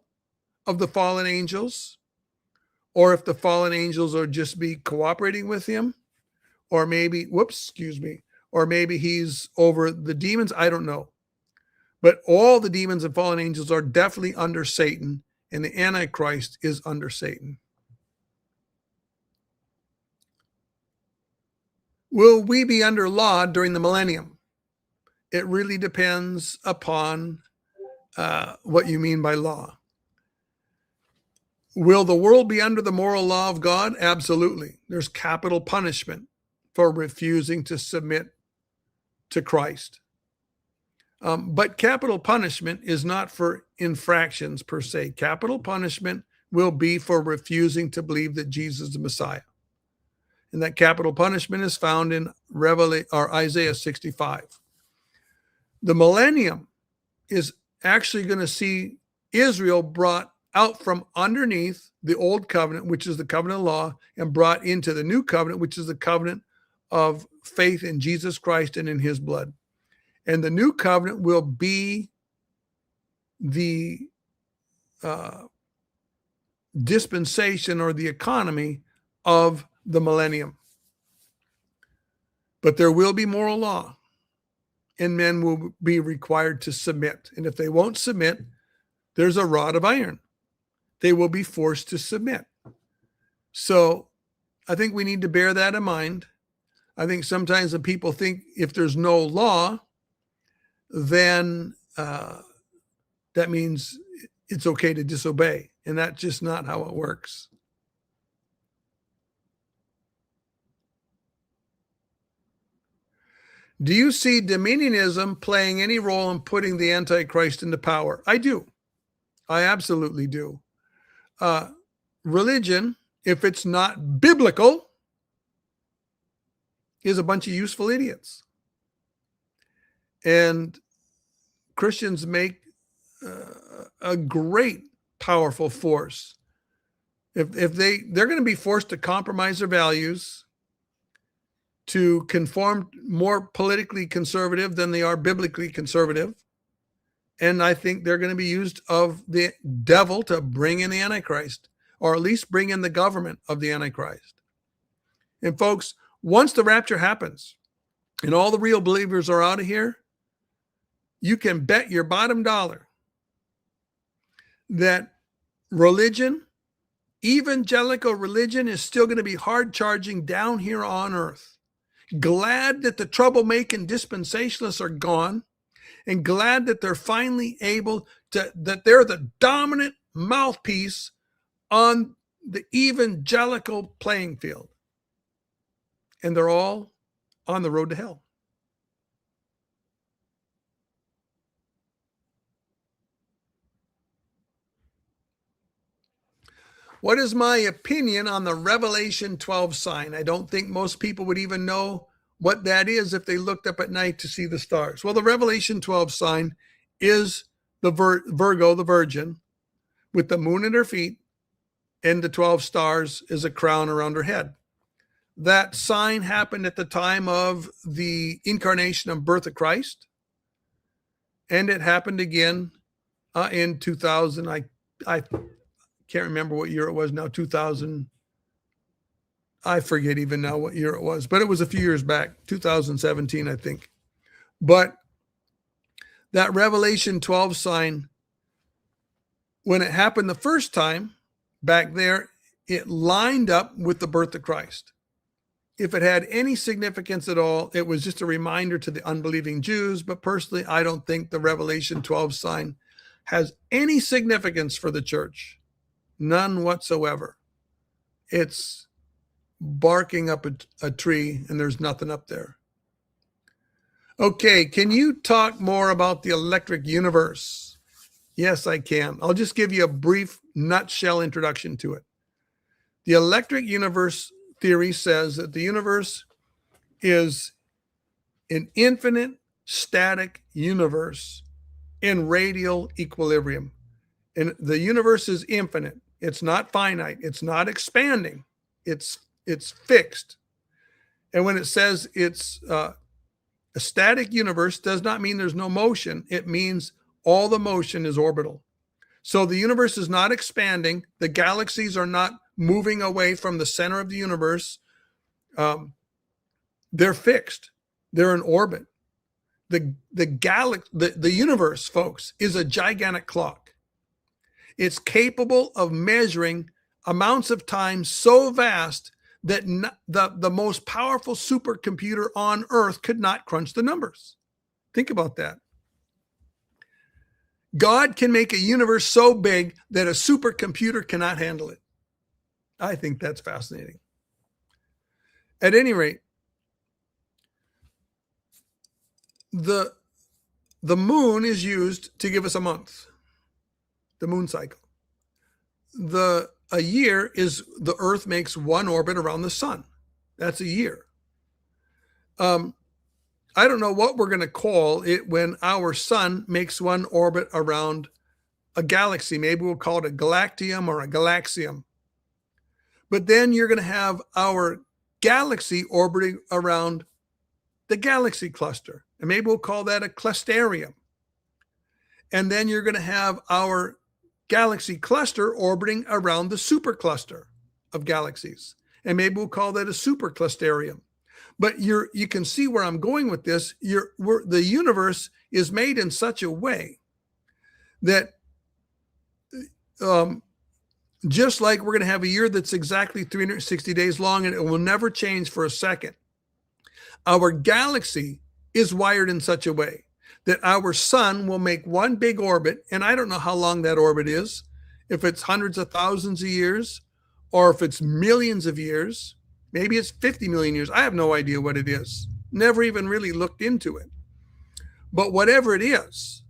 of the fallen angels, or if the fallen angels are just be cooperating with him, or maybe, or maybe he's over the demons. I don't know. But all the demons and fallen angels are definitely under Satan, and the Antichrist is under Satan. Will we be under law during the millennium? It really depends upon what you mean by law. Will the world be under the moral law of God? Absolutely. There's capital punishment for refusing to submit to Christ. But capital punishment is not for infractions per se. Capital punishment will be for refusing to believe that Jesus is the Messiah. And that capital punishment is found in Isaiah 65. The millennium is actually going to see Israel brought out from underneath the old covenant, which is the covenant of law, and brought into the new covenant, which is the covenant of faith in Jesus Christ and in his blood. And the new covenant will be the dispensation or the economy of the millennium. But there will be moral law, and men will be required to submit. And if they won't submit, there's a rod of iron. They will be forced to submit. So I think we need to bear that in mind. I think sometimes the people think if there's no law, then that means it's okay to disobey. And that's just not how it works. Do you see dominionism playing any role in putting the Antichrist into power? I do. I absolutely do. Religion, if it's not biblical, is a bunch of useful idiots. And Christians make a great, powerful force. If they're going to be forced to compromise their values, to conform more politically conservative than they are biblically conservative. And I think they're going to be used of the devil to bring in the Antichrist, or at least bring in the government of the Antichrist. And folks, once the rapture happens and all the real believers are out of here, you can bet your bottom dollar that religion, evangelical religion, is still going to be hard charging down here on earth. Glad that the troublemaking dispensationalists are gone, and glad that they're finally able to, that they're the dominant mouthpiece on the evangelical playing field. And they're all on the road to hell. What is my opinion on the Revelation 12 sign? I don't think most people would even know what that is if they looked up at night to see the stars. Well, the Revelation 12 sign is the Virgo, the Virgin, with the moon at her feet, and the 12 stars is a crown around her head. That sign happened at the time of the incarnation and birth of Christ, and it happened again in 2000. I can't remember what year it was now, 2000. I forget even now what year it was, but it was a few years back, 2017, I think. But that Revelation 12 sign, when it happened the first time back there, it lined up with the birth of Christ. If it had any significance at all, it was just a reminder to the unbelieving Jews. But personally, I don't think the Revelation 12 sign has any significance for the church. None whatsoever. It's barking up a tree and there's nothing up there. Okay, can you talk more about the electric universe? Yes, I can. I'll just give you a brief nutshell introduction to it. The electric universe theory says that the universe is an infinite static universe in radial equilibrium. And the universe is infinite. It's not finite. It's not expanding. It's fixed. And when it says it's a static universe, does not mean there's no motion. It means all the motion is orbital. So the universe is not expanding. The galaxies are not moving away from the center of the universe. They're fixed. They're in orbit. The universe, folks, is a gigantic clock. It's capable of measuring amounts of time so vast that the most powerful supercomputer on Earth could not crunch the numbers. Think about that. God can make a universe so big that a supercomputer cannot handle it. I think that's fascinating. At any rate, the moon is used to give us a month, the moon cycle. A year is the Earth makes one orbit around the sun. That's a year. I don't know what we're going to call it when our sun makes one orbit around a galaxy. Maybe we'll call it a galactium or a galaxium. But then you're going to have our galaxy orbiting around the galaxy cluster. And maybe we'll call that a clusterium. And then you're going to have our galaxy cluster orbiting around the supercluster of galaxies. And maybe we'll call that a superclusterium. But you can see where I'm going with this. The universe is made in such a way that just like we're going to have a year that's exactly 360 days long and it will never change for a second, our galaxy is wired in such a way that our sun will make one big orbit, and I don't know how long that orbit is, if it's hundreds of thousands of years or if it's millions of years. Maybe it's 50 million years. I have no idea what it is. Never even really looked into it. But whatever it is,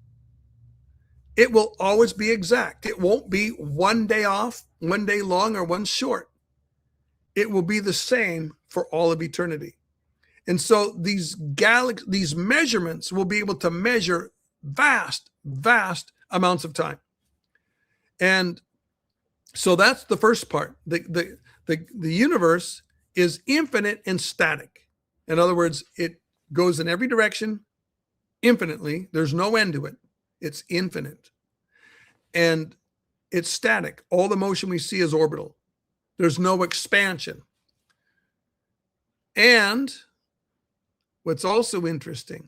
it will always be exact. It won't be one day off, one day long, or one short. It will be the same for all of eternity. And so these measurements will be able to measure vast, vast amounts of time. And so that's the first part. The universe is infinite and static. In other words, it goes in every direction infinitely. There's no end to it. It's infinite. And it's static. All the motion we see is orbital. There's no expansion. And what's also interesting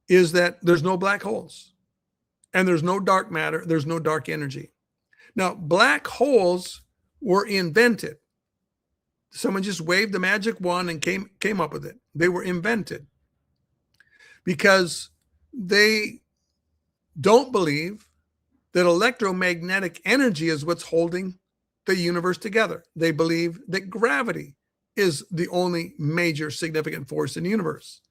is that there's no black holes and there's no dark matter. There's no dark energy. Now, black holes were invented. Someone just waved the magic wand and came up with it. They were invented because they don't believe that electromagnetic energy is what's holding the universe together. They believe that gravity is the only major significant force in the universe.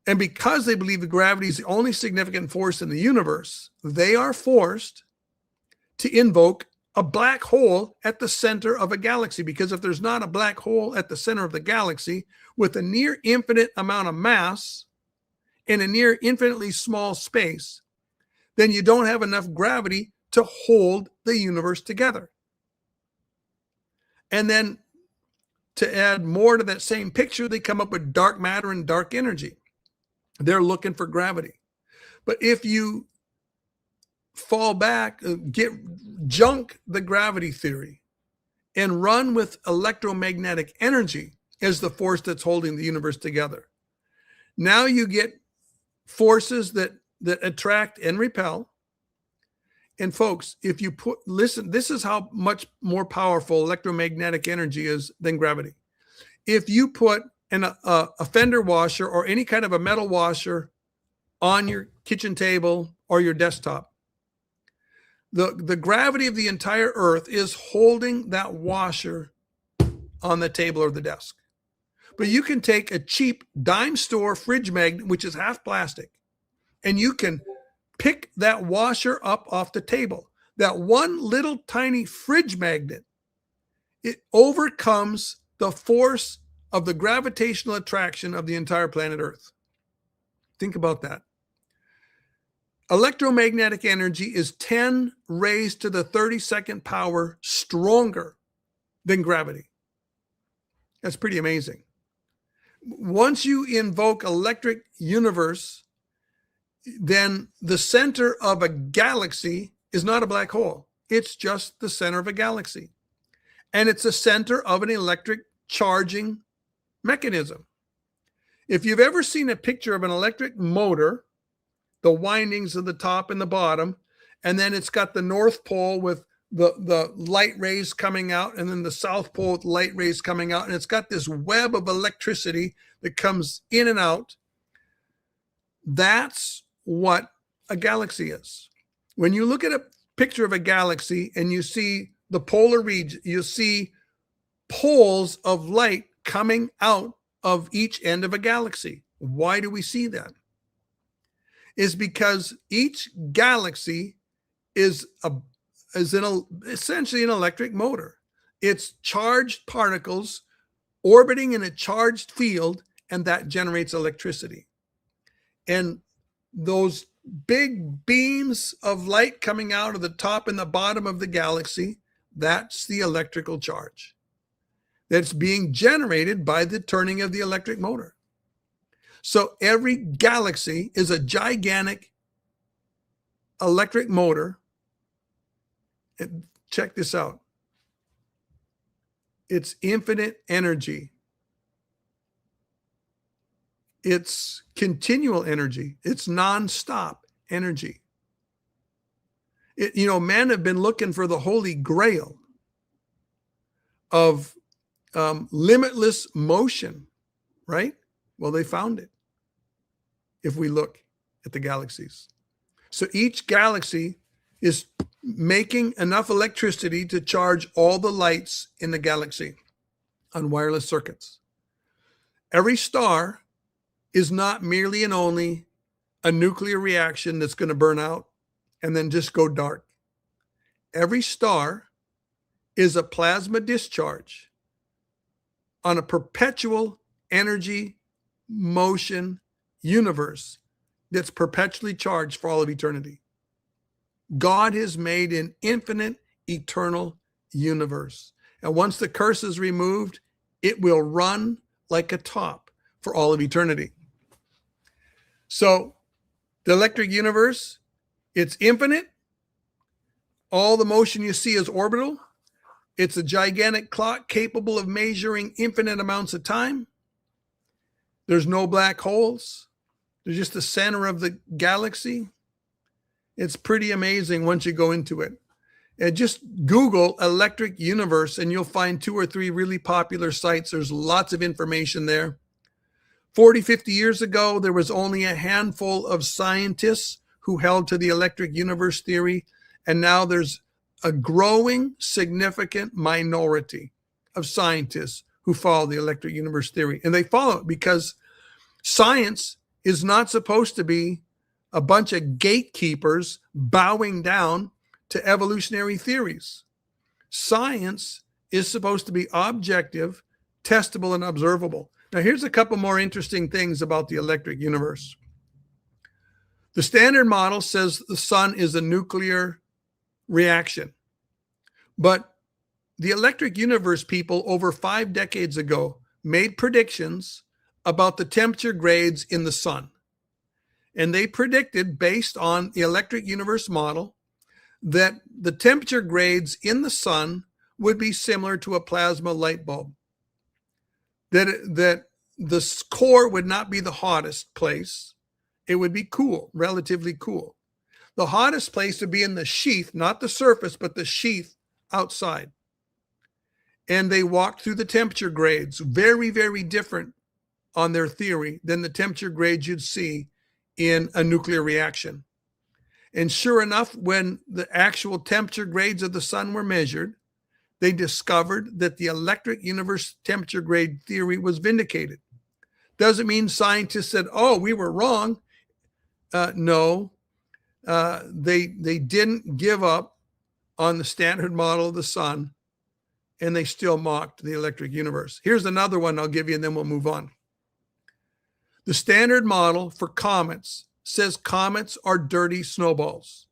And because they believe that gravity is the only significant force in the universe, they are forced to invoke a black hole at the center of a galaxy. Because if there's not a black hole at the center of the galaxy with a near infinite amount of mass in a near infinitely small space, then you don't have enough gravity to hold the universe together. And then to add more to that same picture, they come up with dark matter and dark energy. They're looking for gravity. But if you fall back, junk the gravity theory and run with electromagnetic energy as the force that's holding the universe together, now you get forces that attract and repel. And folks, if you listen, this is how much more powerful electromagnetic energy is than gravity. If you put a fender washer or any kind of a metal washer on your kitchen table or your desktop, the gravity of the entire earth is holding that washer on the table or the desk. But you can take a cheap dime store fridge magnet, which is half plastic, and you can pick that washer up off the table. That one little tiny fridge magnet, it overcomes the force of the gravitational attraction of the entire planet Earth. Think about that. Electromagnetic energy is 10 raised to the 32nd power stronger than gravity. That's pretty amazing. Once you invoke electric universe, then the center of a galaxy is not a black hole. It's just the center of a galaxy. And it's the center of an electric charging mechanism. If you've ever seen a picture of an electric motor, the windings of the top and the bottom, and then it's got the North Pole with the light rays coming out, and then the South Pole with light rays coming out, and it's got this web of electricity that comes in and out. That's what a galaxy is. When you look at a picture of a galaxy and you see the polar region, you see poles of light coming out of each end of a galaxy. Why do we see that? Is because each galaxy is essentially an electric motor. It's charged particles orbiting in a charged field, and that generates electricity. And those big beams of light coming out of the top and the bottom of the galaxy, that's the electrical charge that's being generated by the turning of the electric motor. So every galaxy is a gigantic electric motor. And check this out. It's infinite energy. It's continual energy. It's nonstop energy. Men have been looking for the holy grail of limitless motion, right? Well, they found it if we look at the galaxies. So each galaxy is making enough electricity to charge all the lights in the galaxy on wireless circuits. Every star is not merely and only a nuclear reaction that's going to burn out and then just go dark. Every star is a plasma discharge on a perpetual energy motion universe that's perpetually charged for all of eternity. God has made an infinite, eternal universe. And once the curse is removed, it will run like a top for all of eternity. So the electric universe, it's infinite. All the motion you see is orbital. It's a gigantic clock capable of measuring infinite amounts of time. There's no black holes. There's just the center of the galaxy. It's pretty amazing once you go into it. And just Google electric universe and you'll find 2 or 3 really popular sites. There's lots of information there. 40, 50 years ago, there was only a handful of scientists who held to the electric universe theory. And now there's a growing, significant minority of scientists who follow the electric universe theory. And they follow it because science is not supposed to be a bunch of gatekeepers bowing down to evolutionary theories. Science is supposed to be objective, testable, and observable. Now, here's a couple more interesting things about the electric universe. The standard model says the sun is a nuclear reaction. But the electric universe people over 5 decades ago made predictions about the temperature grades in the sun. And they predicted, based on the electric universe model, that the temperature grades in the sun would be similar to a plasma light bulb. That the core would not be the hottest place. It would be cool, relatively cool. The hottest place would be in the sheath, not the surface, but the sheath outside. And they walked through the temperature grades, very, very different on their theory than the temperature grades you'd see in a nuclear reaction. And sure enough, when the actual temperature grades of the sun were measured, they discovered that the electric universe temperature grade theory was vindicated. Doesn't mean scientists said, oh, we were wrong. No, they didn't give up on the standard model of the sun, and they still mocked the electric universe. Here's another one I'll give you, and then we'll move on. The standard model for comets says comets are dirty snowballs.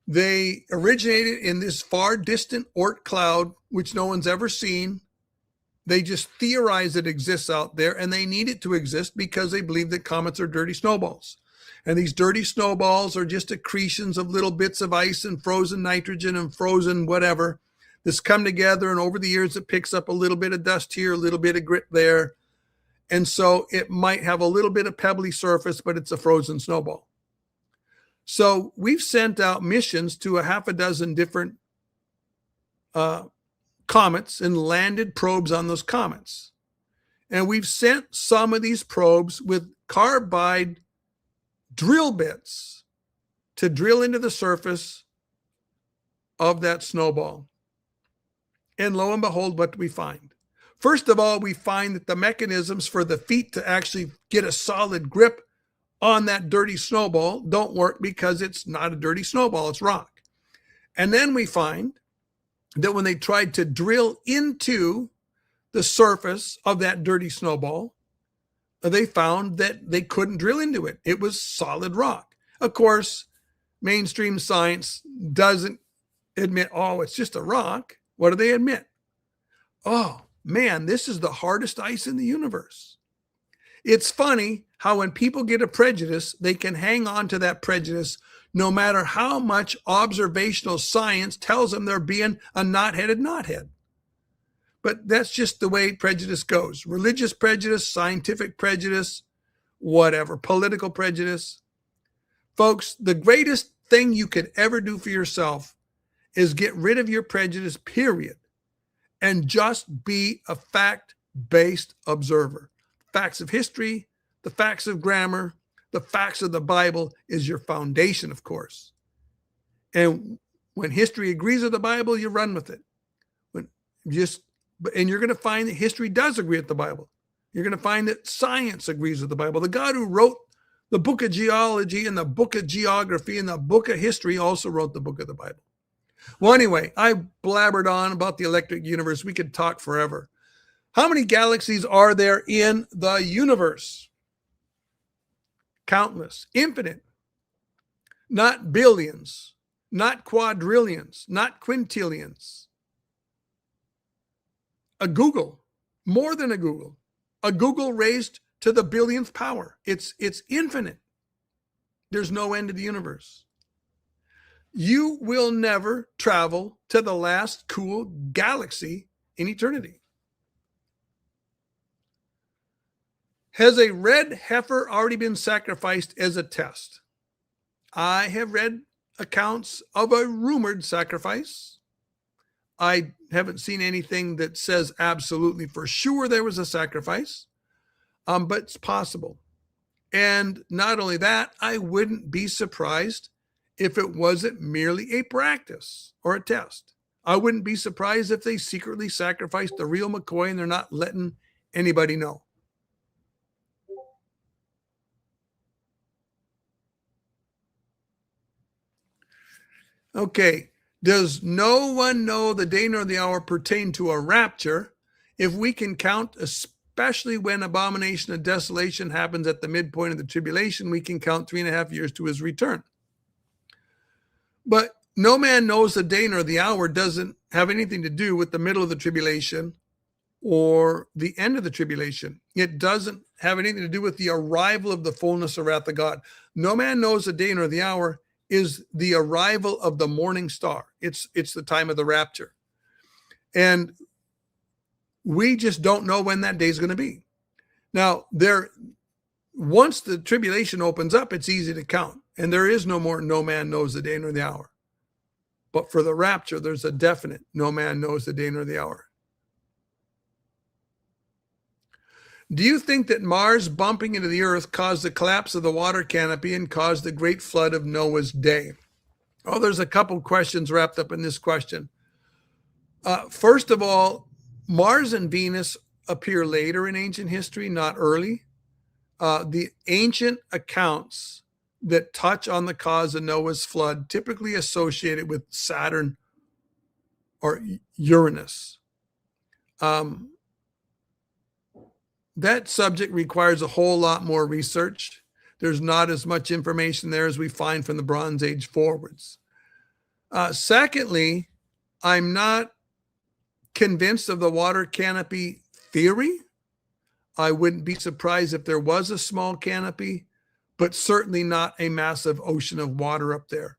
They originated in this far distant Oort cloud, which no one's ever seen. They just theorize it exists out there, and they need it to exist because they believe that comets are dirty snowballs. And these dirty snowballs are just accretions of little bits of ice and frozen nitrogen and frozen whatever that's come together. And over the years, it picks up a little bit of dust here, a little bit of grit there. And so it might have a little bit of pebbly surface, but it's a frozen snowball. So we've sent out missions to a half a dozen different comets and landed probes on those comets. And we've sent some of these probes with carbide drill bits to drill into the surface of that snowball. And lo and behold, what do we find? First of all, we find that the mechanisms for the feet to actually get a solid grip on that dirty snowball don't work because it's not a dirty snowball, it's rock. And then we find that when they tried to drill into the surface of that dirty snowball, they found that they couldn't drill into it. It was solid rock. Of course, mainstream science doesn't admit, oh, it's just a rock. What do they admit? Oh, man, this is the hardest ice in the universe. It's funny how when people get a prejudice, they can hang on to that prejudice no matter how much observational science tells them they're being a knot-headed knothead. But that's just the way prejudice goes. Religious prejudice, scientific prejudice, whatever, political prejudice. Folks, the greatest thing you could ever do for yourself is get rid of your prejudice, period, and just be a fact-based observer. Facts of history, the facts of grammar, the facts of the Bible is your foundation, of course. And when history agrees with the Bible, you run with it. And you're going to find that history does agree with the Bible. You're going to find that science agrees with the Bible. The God who wrote the book of geology and the book of geography and the book of history also wrote the book of the Bible. Well, anyway, I blabbered on about the electric universe. We could talk forever. How many galaxies are there in the universe? Countless, infinite. Not billions, not quadrillions, not quintillions. A Google, more than a Google raised to the billionth power. It's infinite. There's no end to the universe. You will never travel to the last cool galaxy in eternity. Has a red heifer already been sacrificed as a test? I have read accounts of a rumored sacrifice. I haven't seen anything that says absolutely for sure there was a sacrifice, but it's possible. And not only that, I wouldn't be surprised if it wasn't merely a practice or a test. I wouldn't be surprised if they secretly sacrificed the real McCoy and they're not letting anybody know. Okay, does no one know the day nor the hour pertain to a rapture? If we can count, especially when abomination and desolation happens at the midpoint of the tribulation, we can count 3.5 years to his return. But no man knows the day nor the hour doesn't have anything to do with the middle of the tribulation or the end of the tribulation. It doesn't have anything to do with the arrival of the fullness of wrath of God. No man knows the day nor the hour is the arrival of the morning star. It's the time of the rapture. And we just don't know when that day is going to be. Now, once the tribulation opens up, it's easy to count. And there is no more, no man knows the day nor the hour. But for the rapture, there's a definite, no man knows the day nor the hour. Do you think that Mars bumping into the Earth caused the collapse of the water canopy and caused the great flood of Noah's day? Oh, there's a couple questions wrapped up in this question. First of all, Mars and Venus appear later in ancient history, not early. The ancient accounts that touch on the cause of Noah's flood typically associated with Saturn or Uranus. That subject requires a whole lot more research. There's not as much information there as we find from the Bronze Age forwards. Secondly, I'm not convinced of the water canopy theory. I wouldn't be surprised if there was a small canopy, but certainly not a massive ocean of water up there.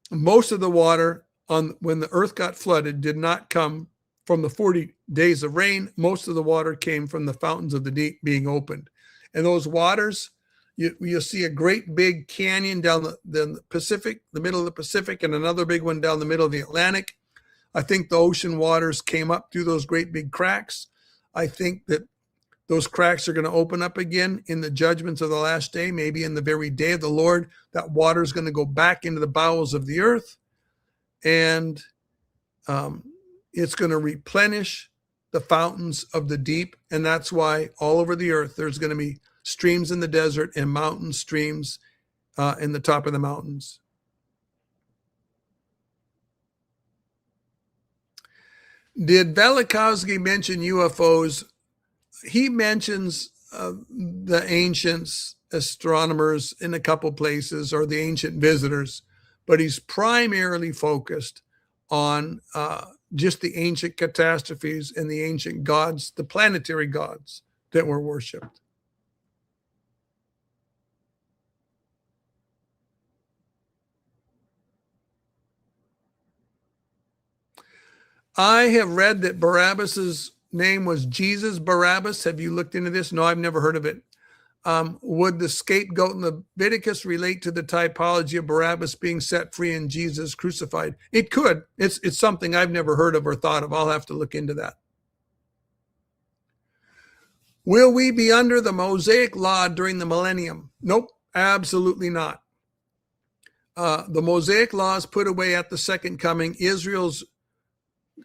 Most of the water when the earth got flooded did not come from the 40 days of rain. Most of the water came from the fountains of the deep being opened. And those waters, you'll see a great big canyon down the Pacific, the middle of the Pacific, and another big one down the middle of the Atlantic. I think the ocean waters came up through those great big cracks. I think that those cracks are going to open up again in the judgments of the last day, maybe in the very day of the Lord. That water is going to go back into the bowels of the earth, and it's going to replenish the fountains of the deep. And that's why all over the earth, there's going to be streams in the desert and mountain streams in the top of the mountains. Did Velikovsky mention UFOs? He mentions the ancients, astronomers in a couple places, or the ancient visitors, but he's primarily focused on just the ancient catastrophes and the ancient gods, the planetary gods that were worshipped. I have read that Barabbas's name was Jesus Barabbas. Have you looked into this? No, I've never heard of it. Would the scapegoat in Leviticus relate to the typology of Barabbas being set free and Jesus crucified? It could. It's something I've never heard of or thought of. I'll have to look into that. Will we be under the Mosaic law during the millennium? Nope, absolutely not. The Mosaic law is put away at the second coming. Israel's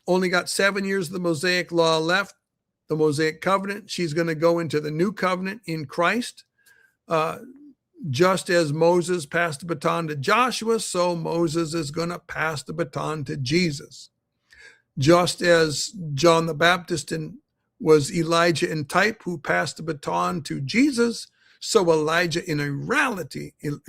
only got 7 years of the Mosaic law left, the Mosaic covenant. She's going to go into the new covenant in Christ. Just as Moses passed the baton to Joshua, so Moses is going to pass the baton to Jesus. Just as John the Baptist was Elijah in type who passed the baton to Jesus, so Elijah in reality is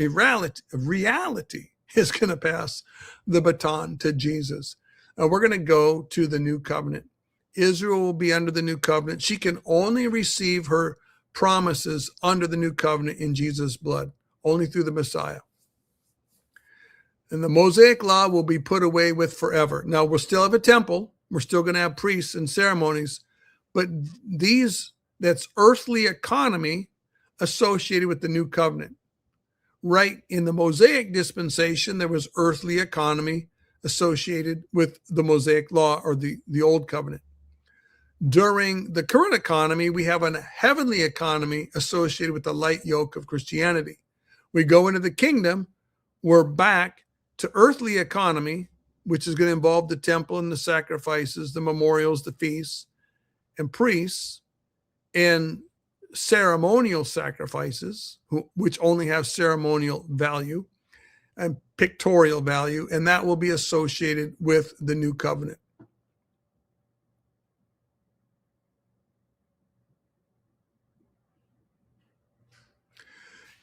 going to pass the baton to Jesus. We're going to go to the new covenant. Israel will be under the new covenant. She can only receive her promises under the new covenant in Jesus' blood, only through the Messiah. And the Mosaic law will be put away with forever. Now, we'll still have a temple. We're still going to have priests and ceremonies. But that's earthly economy associated with the new covenant. Right in the Mosaic dispensation, there was earthly economy associated with the Mosaic law or the old covenant. During the current economy, we have a heavenly economy associated with the light yoke of Christianity. We go into the kingdom, we're back to earthly economy, which is going to involve the temple and the sacrifices, the memorials, the feasts, and priests, and ceremonial sacrifices, which only have ceremonial value and pictorial value, and that will be associated with the new covenant.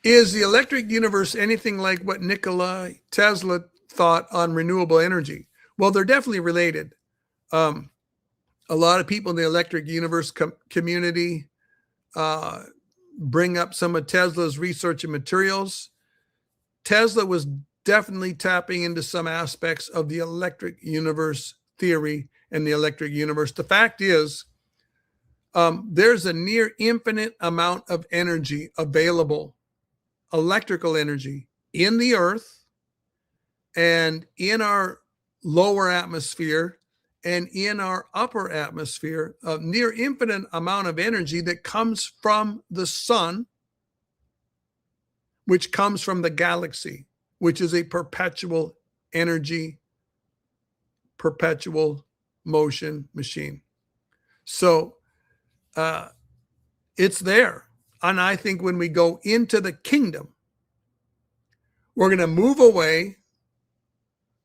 Is the electric universe anything like what Nikola Tesla thought on renewable energy? Well, they're definitely related. A lot of people in the electric universe community bring up some of Tesla's research and materials. Tesla was definitely tapping into some aspects of the electric universe theory and the electric universe. The fact is, There's a near infinite amount of energy available, electrical energy, in the earth and in our lower atmosphere and in our upper atmosphere, a near infinite amount of energy that comes from the sun, which comes from the galaxy, which is a perpetual energy, perpetual motion machine. So it's there. And I think when we go into the kingdom, we're going to move away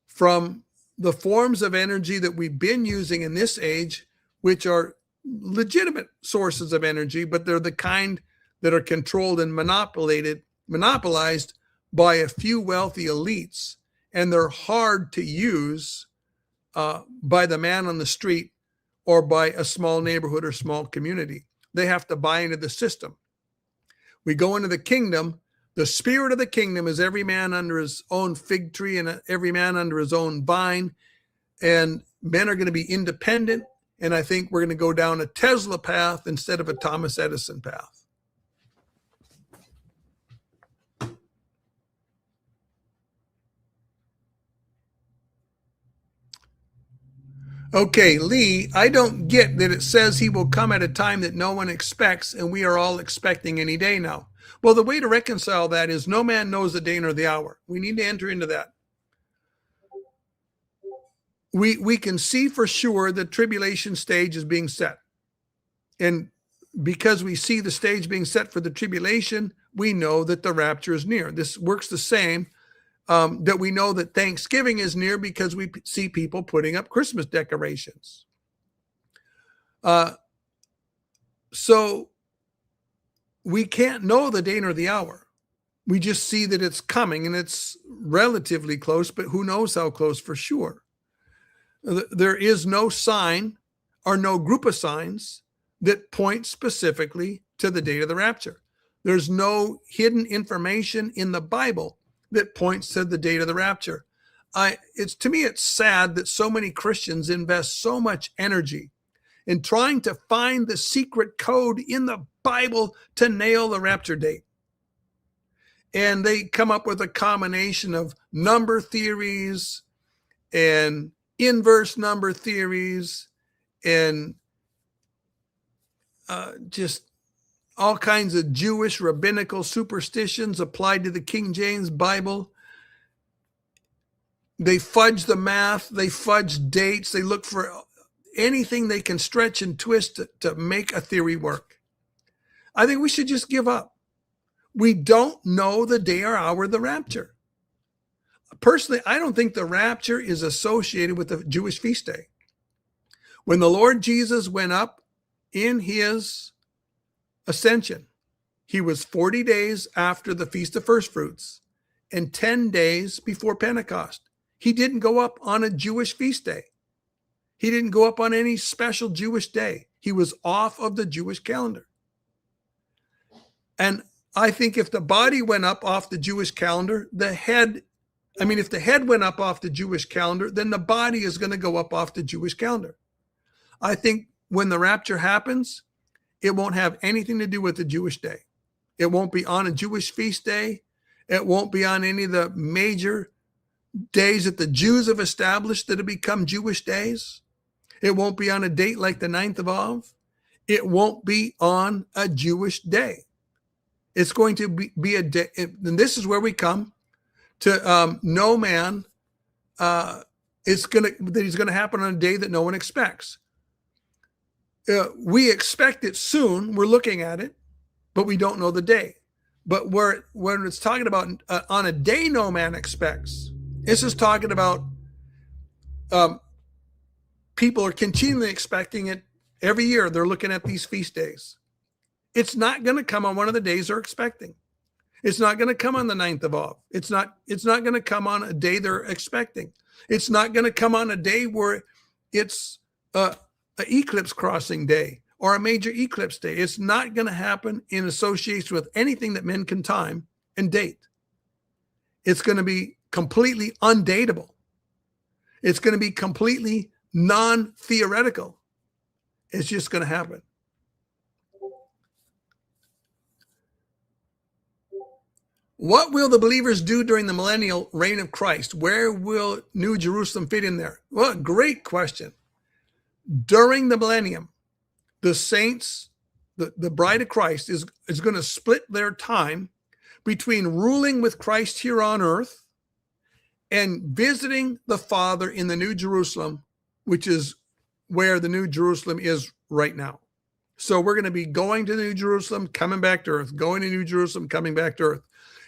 from the forms of energy that we've been using in this age, which are legitimate sources of energy, but they're the kind that are controlled and monopolized by a few wealthy elites, and they're hard to use by the man on the street or by a small neighborhood or small community. They have to buy into the system. We go into the kingdom. The spirit of the kingdom is every man under his own fig tree and every man under his own vine. And men are going to be independent. And I think we're going to go down a Tesla path instead of a Thomas Edison path. Okay, Lee, I don't get that it says he will come at a time that no one expects, and we are all expecting any day now. Well, the way to reconcile that is no man knows the day nor the hour. We need to enter into that. We can see for sure the tribulation stage is being set. And because we see the stage being set for the tribulation, we know that the rapture is near. This works the same. That we know that Thanksgiving is near because we see people putting up Christmas decorations. So we can't know the day nor the hour. We just see that it's coming and it's relatively close, but who knows how close for sure. There is no sign or no group of signs that point specifically to the date of the rapture. There's no hidden information in the Bible that points to the date of the rapture. To me, it's sad that so many Christians invest so much energy in trying to find the secret code in the Bible to nail the rapture date. And they come up with a combination of number theories and inverse number theories and just all kinds of Jewish rabbinical superstitions applied to the King James Bible. They fudge the math, they fudge dates, they look for anything they can stretch and twist to make a theory work. I think we should just give up. We don't know the day or hour of the rapture. Personally, I don't think the rapture is associated with the Jewish feast day. When the Lord Jesus went up in his ascension, he was 40 days after the Feast of First Fruits and 10 days before Pentecost. He didn't go up on a Jewish feast day. He didn't go up on any special Jewish day. He was off of the Jewish calendar. And I think if the body went up off the Jewish calendar, if the head went up off the Jewish calendar, then the body is going to go up off the Jewish calendar. I think when the rapture happens, it won't have anything to do with the Jewish day. It won't be on a Jewish feast day. It won't be on any of the major days that the Jews have established that have become Jewish days. It won't be on a date like the 9th of Av. It won't be on a Jewish day. It's going to be a day, and this is where we come to no man. That he's going to happen on a day that no one expects. We expect it soon. We're looking at it, but we don't know the day. But when it's talking about on a day no man expects, this is talking about people are continually expecting it every year. They're looking at these feast days. It's not going to come on one of the days they're expecting. It's not going to come on the 9th of Av. It's not going to come on a day they're expecting. It's not going to come on a day where it's an eclipse crossing day or a major eclipse day. It's not going to happen in association with anything that men can time and date. It's going to be completely undateable. It's going to be completely non-theoretical. It's just going to happen. What will the believers do during the millennial reign of Christ? Where will New Jerusalem fit in there? Well, great question. During the millennium, the saints, the bride of Christ is going to split their time between ruling with Christ here on earth and visiting the Father in the New Jerusalem, which is where the New Jerusalem is right now. So we're going to be going to New Jerusalem, coming back to earth, going to New Jerusalem, coming back to earth.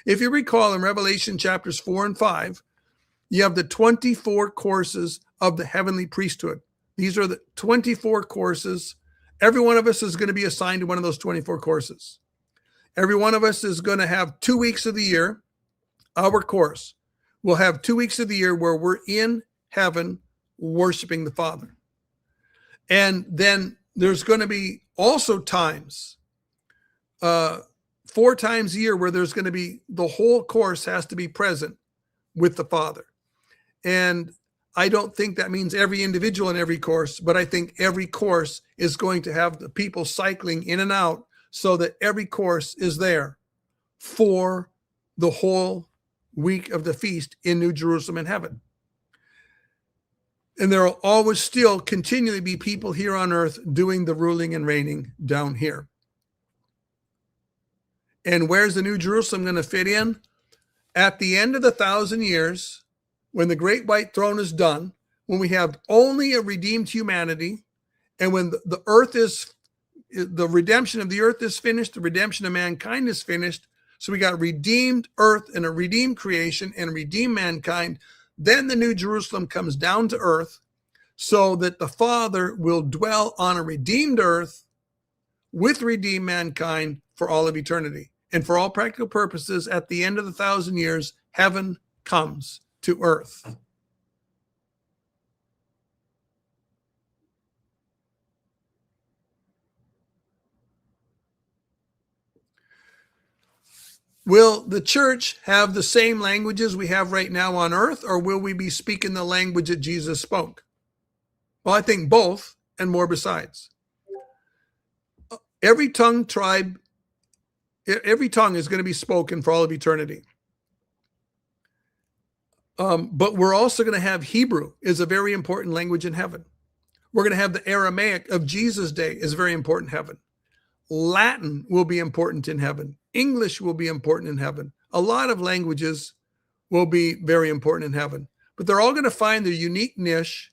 If you recall in Revelation chapters 4 and 5, you have the 24 courses of the heavenly priesthood. These are the 24 courses. Every one of us is going to be assigned to one of those 24 courses. Every one of us is going to have 2 weeks of the year. Our course will have 2 weeks of the year where we're in heaven worshiping the Father. And then there's going to be also times, 4 times a year, where there's going to be the whole course has to be present with the Father. And I don't think that means every individual in every course, but I think every course is going to have the people cycling in and out so that every course is there for the whole week of the feast in New Jerusalem in heaven. And there will always still continually be people here on earth doing the ruling and reigning down here. And where's the New Jerusalem going to fit in? At the end of the 1,000 years, when the great white throne is done, when we have only a redeemed humanity, and when the earth is, the redemption of the earth is finished, the redemption of mankind is finished. So we got redeemed earth and a redeemed creation and redeemed mankind. Then the New Jerusalem comes down to earth so that the Father will dwell on a redeemed earth with redeemed mankind for all of eternity. And for all practical purposes, at the end of the 1,000 years, heaven comes to earth. Will the church have the same languages we have right now on earth, or will we be speaking the language that Jesus spoke? Well, I think both and more besides. Every tongue is going to be spoken for all of eternity. But we're also going to have Hebrew is a very important language in heaven. We're going to have the Aramaic of Jesus' day is very important in heaven. Latin will be important in heaven. English will be important in heaven. A lot of languages will be very important in heaven. But they're all going to find their unique niche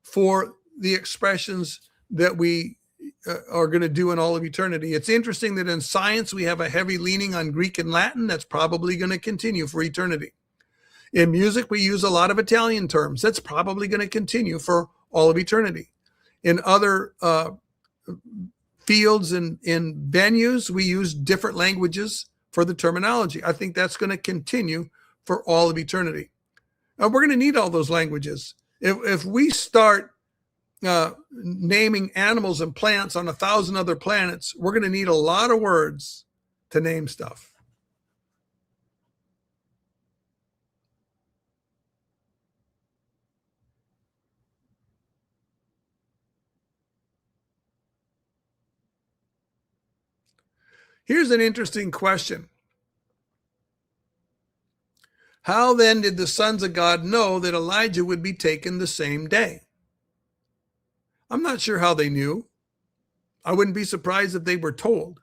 for the expressions that we are going to do in all of eternity. It's interesting that in science, we have a heavy leaning on Greek and Latin. That's probably going to continue for eternity. In music, we use a lot of Italian terms. That's probably going to continue for all of eternity. In other fields and in venues, we use different languages for the terminology. I think that's going to continue for all of eternity. We're going to need all those languages. If we start naming animals and plants on 1,000 other planets, we're going to need a lot of words to name stuff. Here's an interesting question. How then did the sons of God know that Elijah would be taken the same day? I'm not sure how they knew. I wouldn't be surprised if they were told.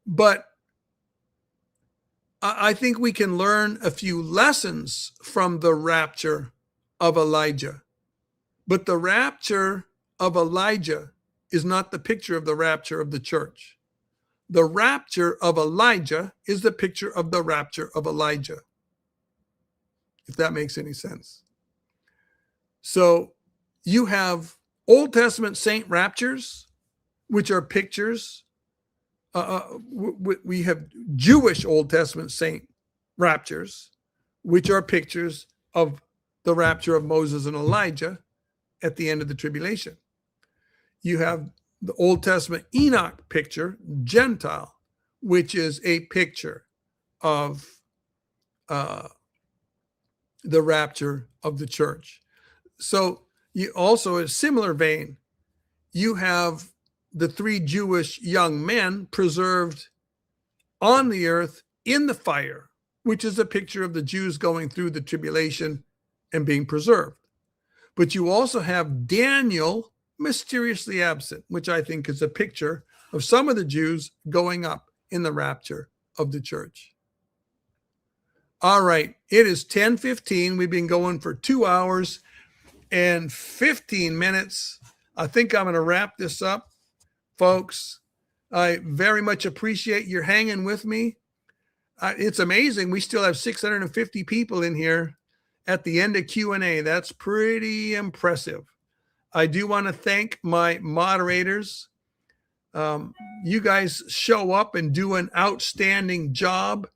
But I think we can learn a few lessons from the rapture of Elijah. But the rapture of Elijah is not the picture of the rapture of the church. The rapture of Elijah is the picture of the rapture of Elijah, if that makes any sense. So you have Old Testament saint raptures, which are pictures. We have Jewish Old Testament saint raptures, which are pictures of the rapture of Moses and Elijah at the end of the tribulation. You have the Old Testament Enoch picture, Gentile, which is a picture of the rapture of the church. So you also, in a similar vein, you have the 3 Jewish young men preserved on the earth in the fire which is a picture of the Jews going through the tribulation and being preserved. But you also have Daniel mysteriously absent, which I think is a picture of some of the Jews going up in the rapture of the church. All right, it is 10:15. We've been going for 2 hours and 15 minutes. I think I'm going to wrap this up, folks. I very much appreciate your hanging with me. It's amazing. We still have 650 people in here at the end of Q&A. That's pretty impressive. I do want to thank my moderators. You guys show up and do an outstanding job.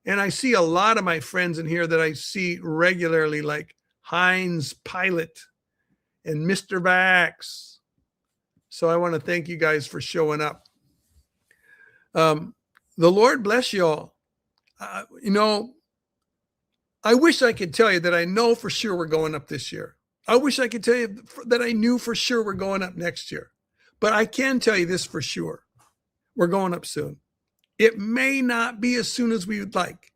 And I see a lot of my friends in here that I see regularly, like Heinz Pilot and Mr. Vax. So I want to thank you guys for showing up. The Lord bless you all. I wish I could tell you that I know for sure we're going up this year. I wish I could tell you that I knew for sure we're going up next year. But I can tell you this for sure. We're going up soon. It may not be as soon as we would like.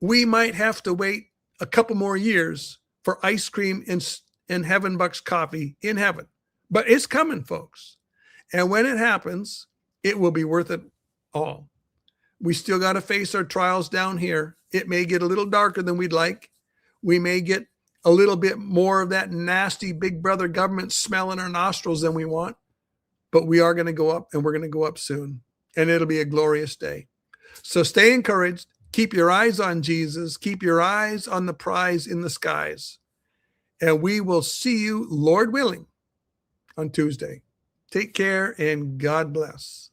We might have to wait a couple more years for ice cream and Heaven Bucks coffee in heaven. But it's coming, folks. And when it happens, it will be worth it all. We still got to face our trials down here. It may get a little darker than we'd like. We may get a little bit more of that nasty big brother government smell in our nostrils than we want. But we are going to go up, and we're going to go up soon. And it'll be a glorious day. So stay encouraged. Keep your eyes on Jesus. Keep your eyes on the prize in the skies. And we will see you, Lord willing, on Tuesday. Take care and God bless.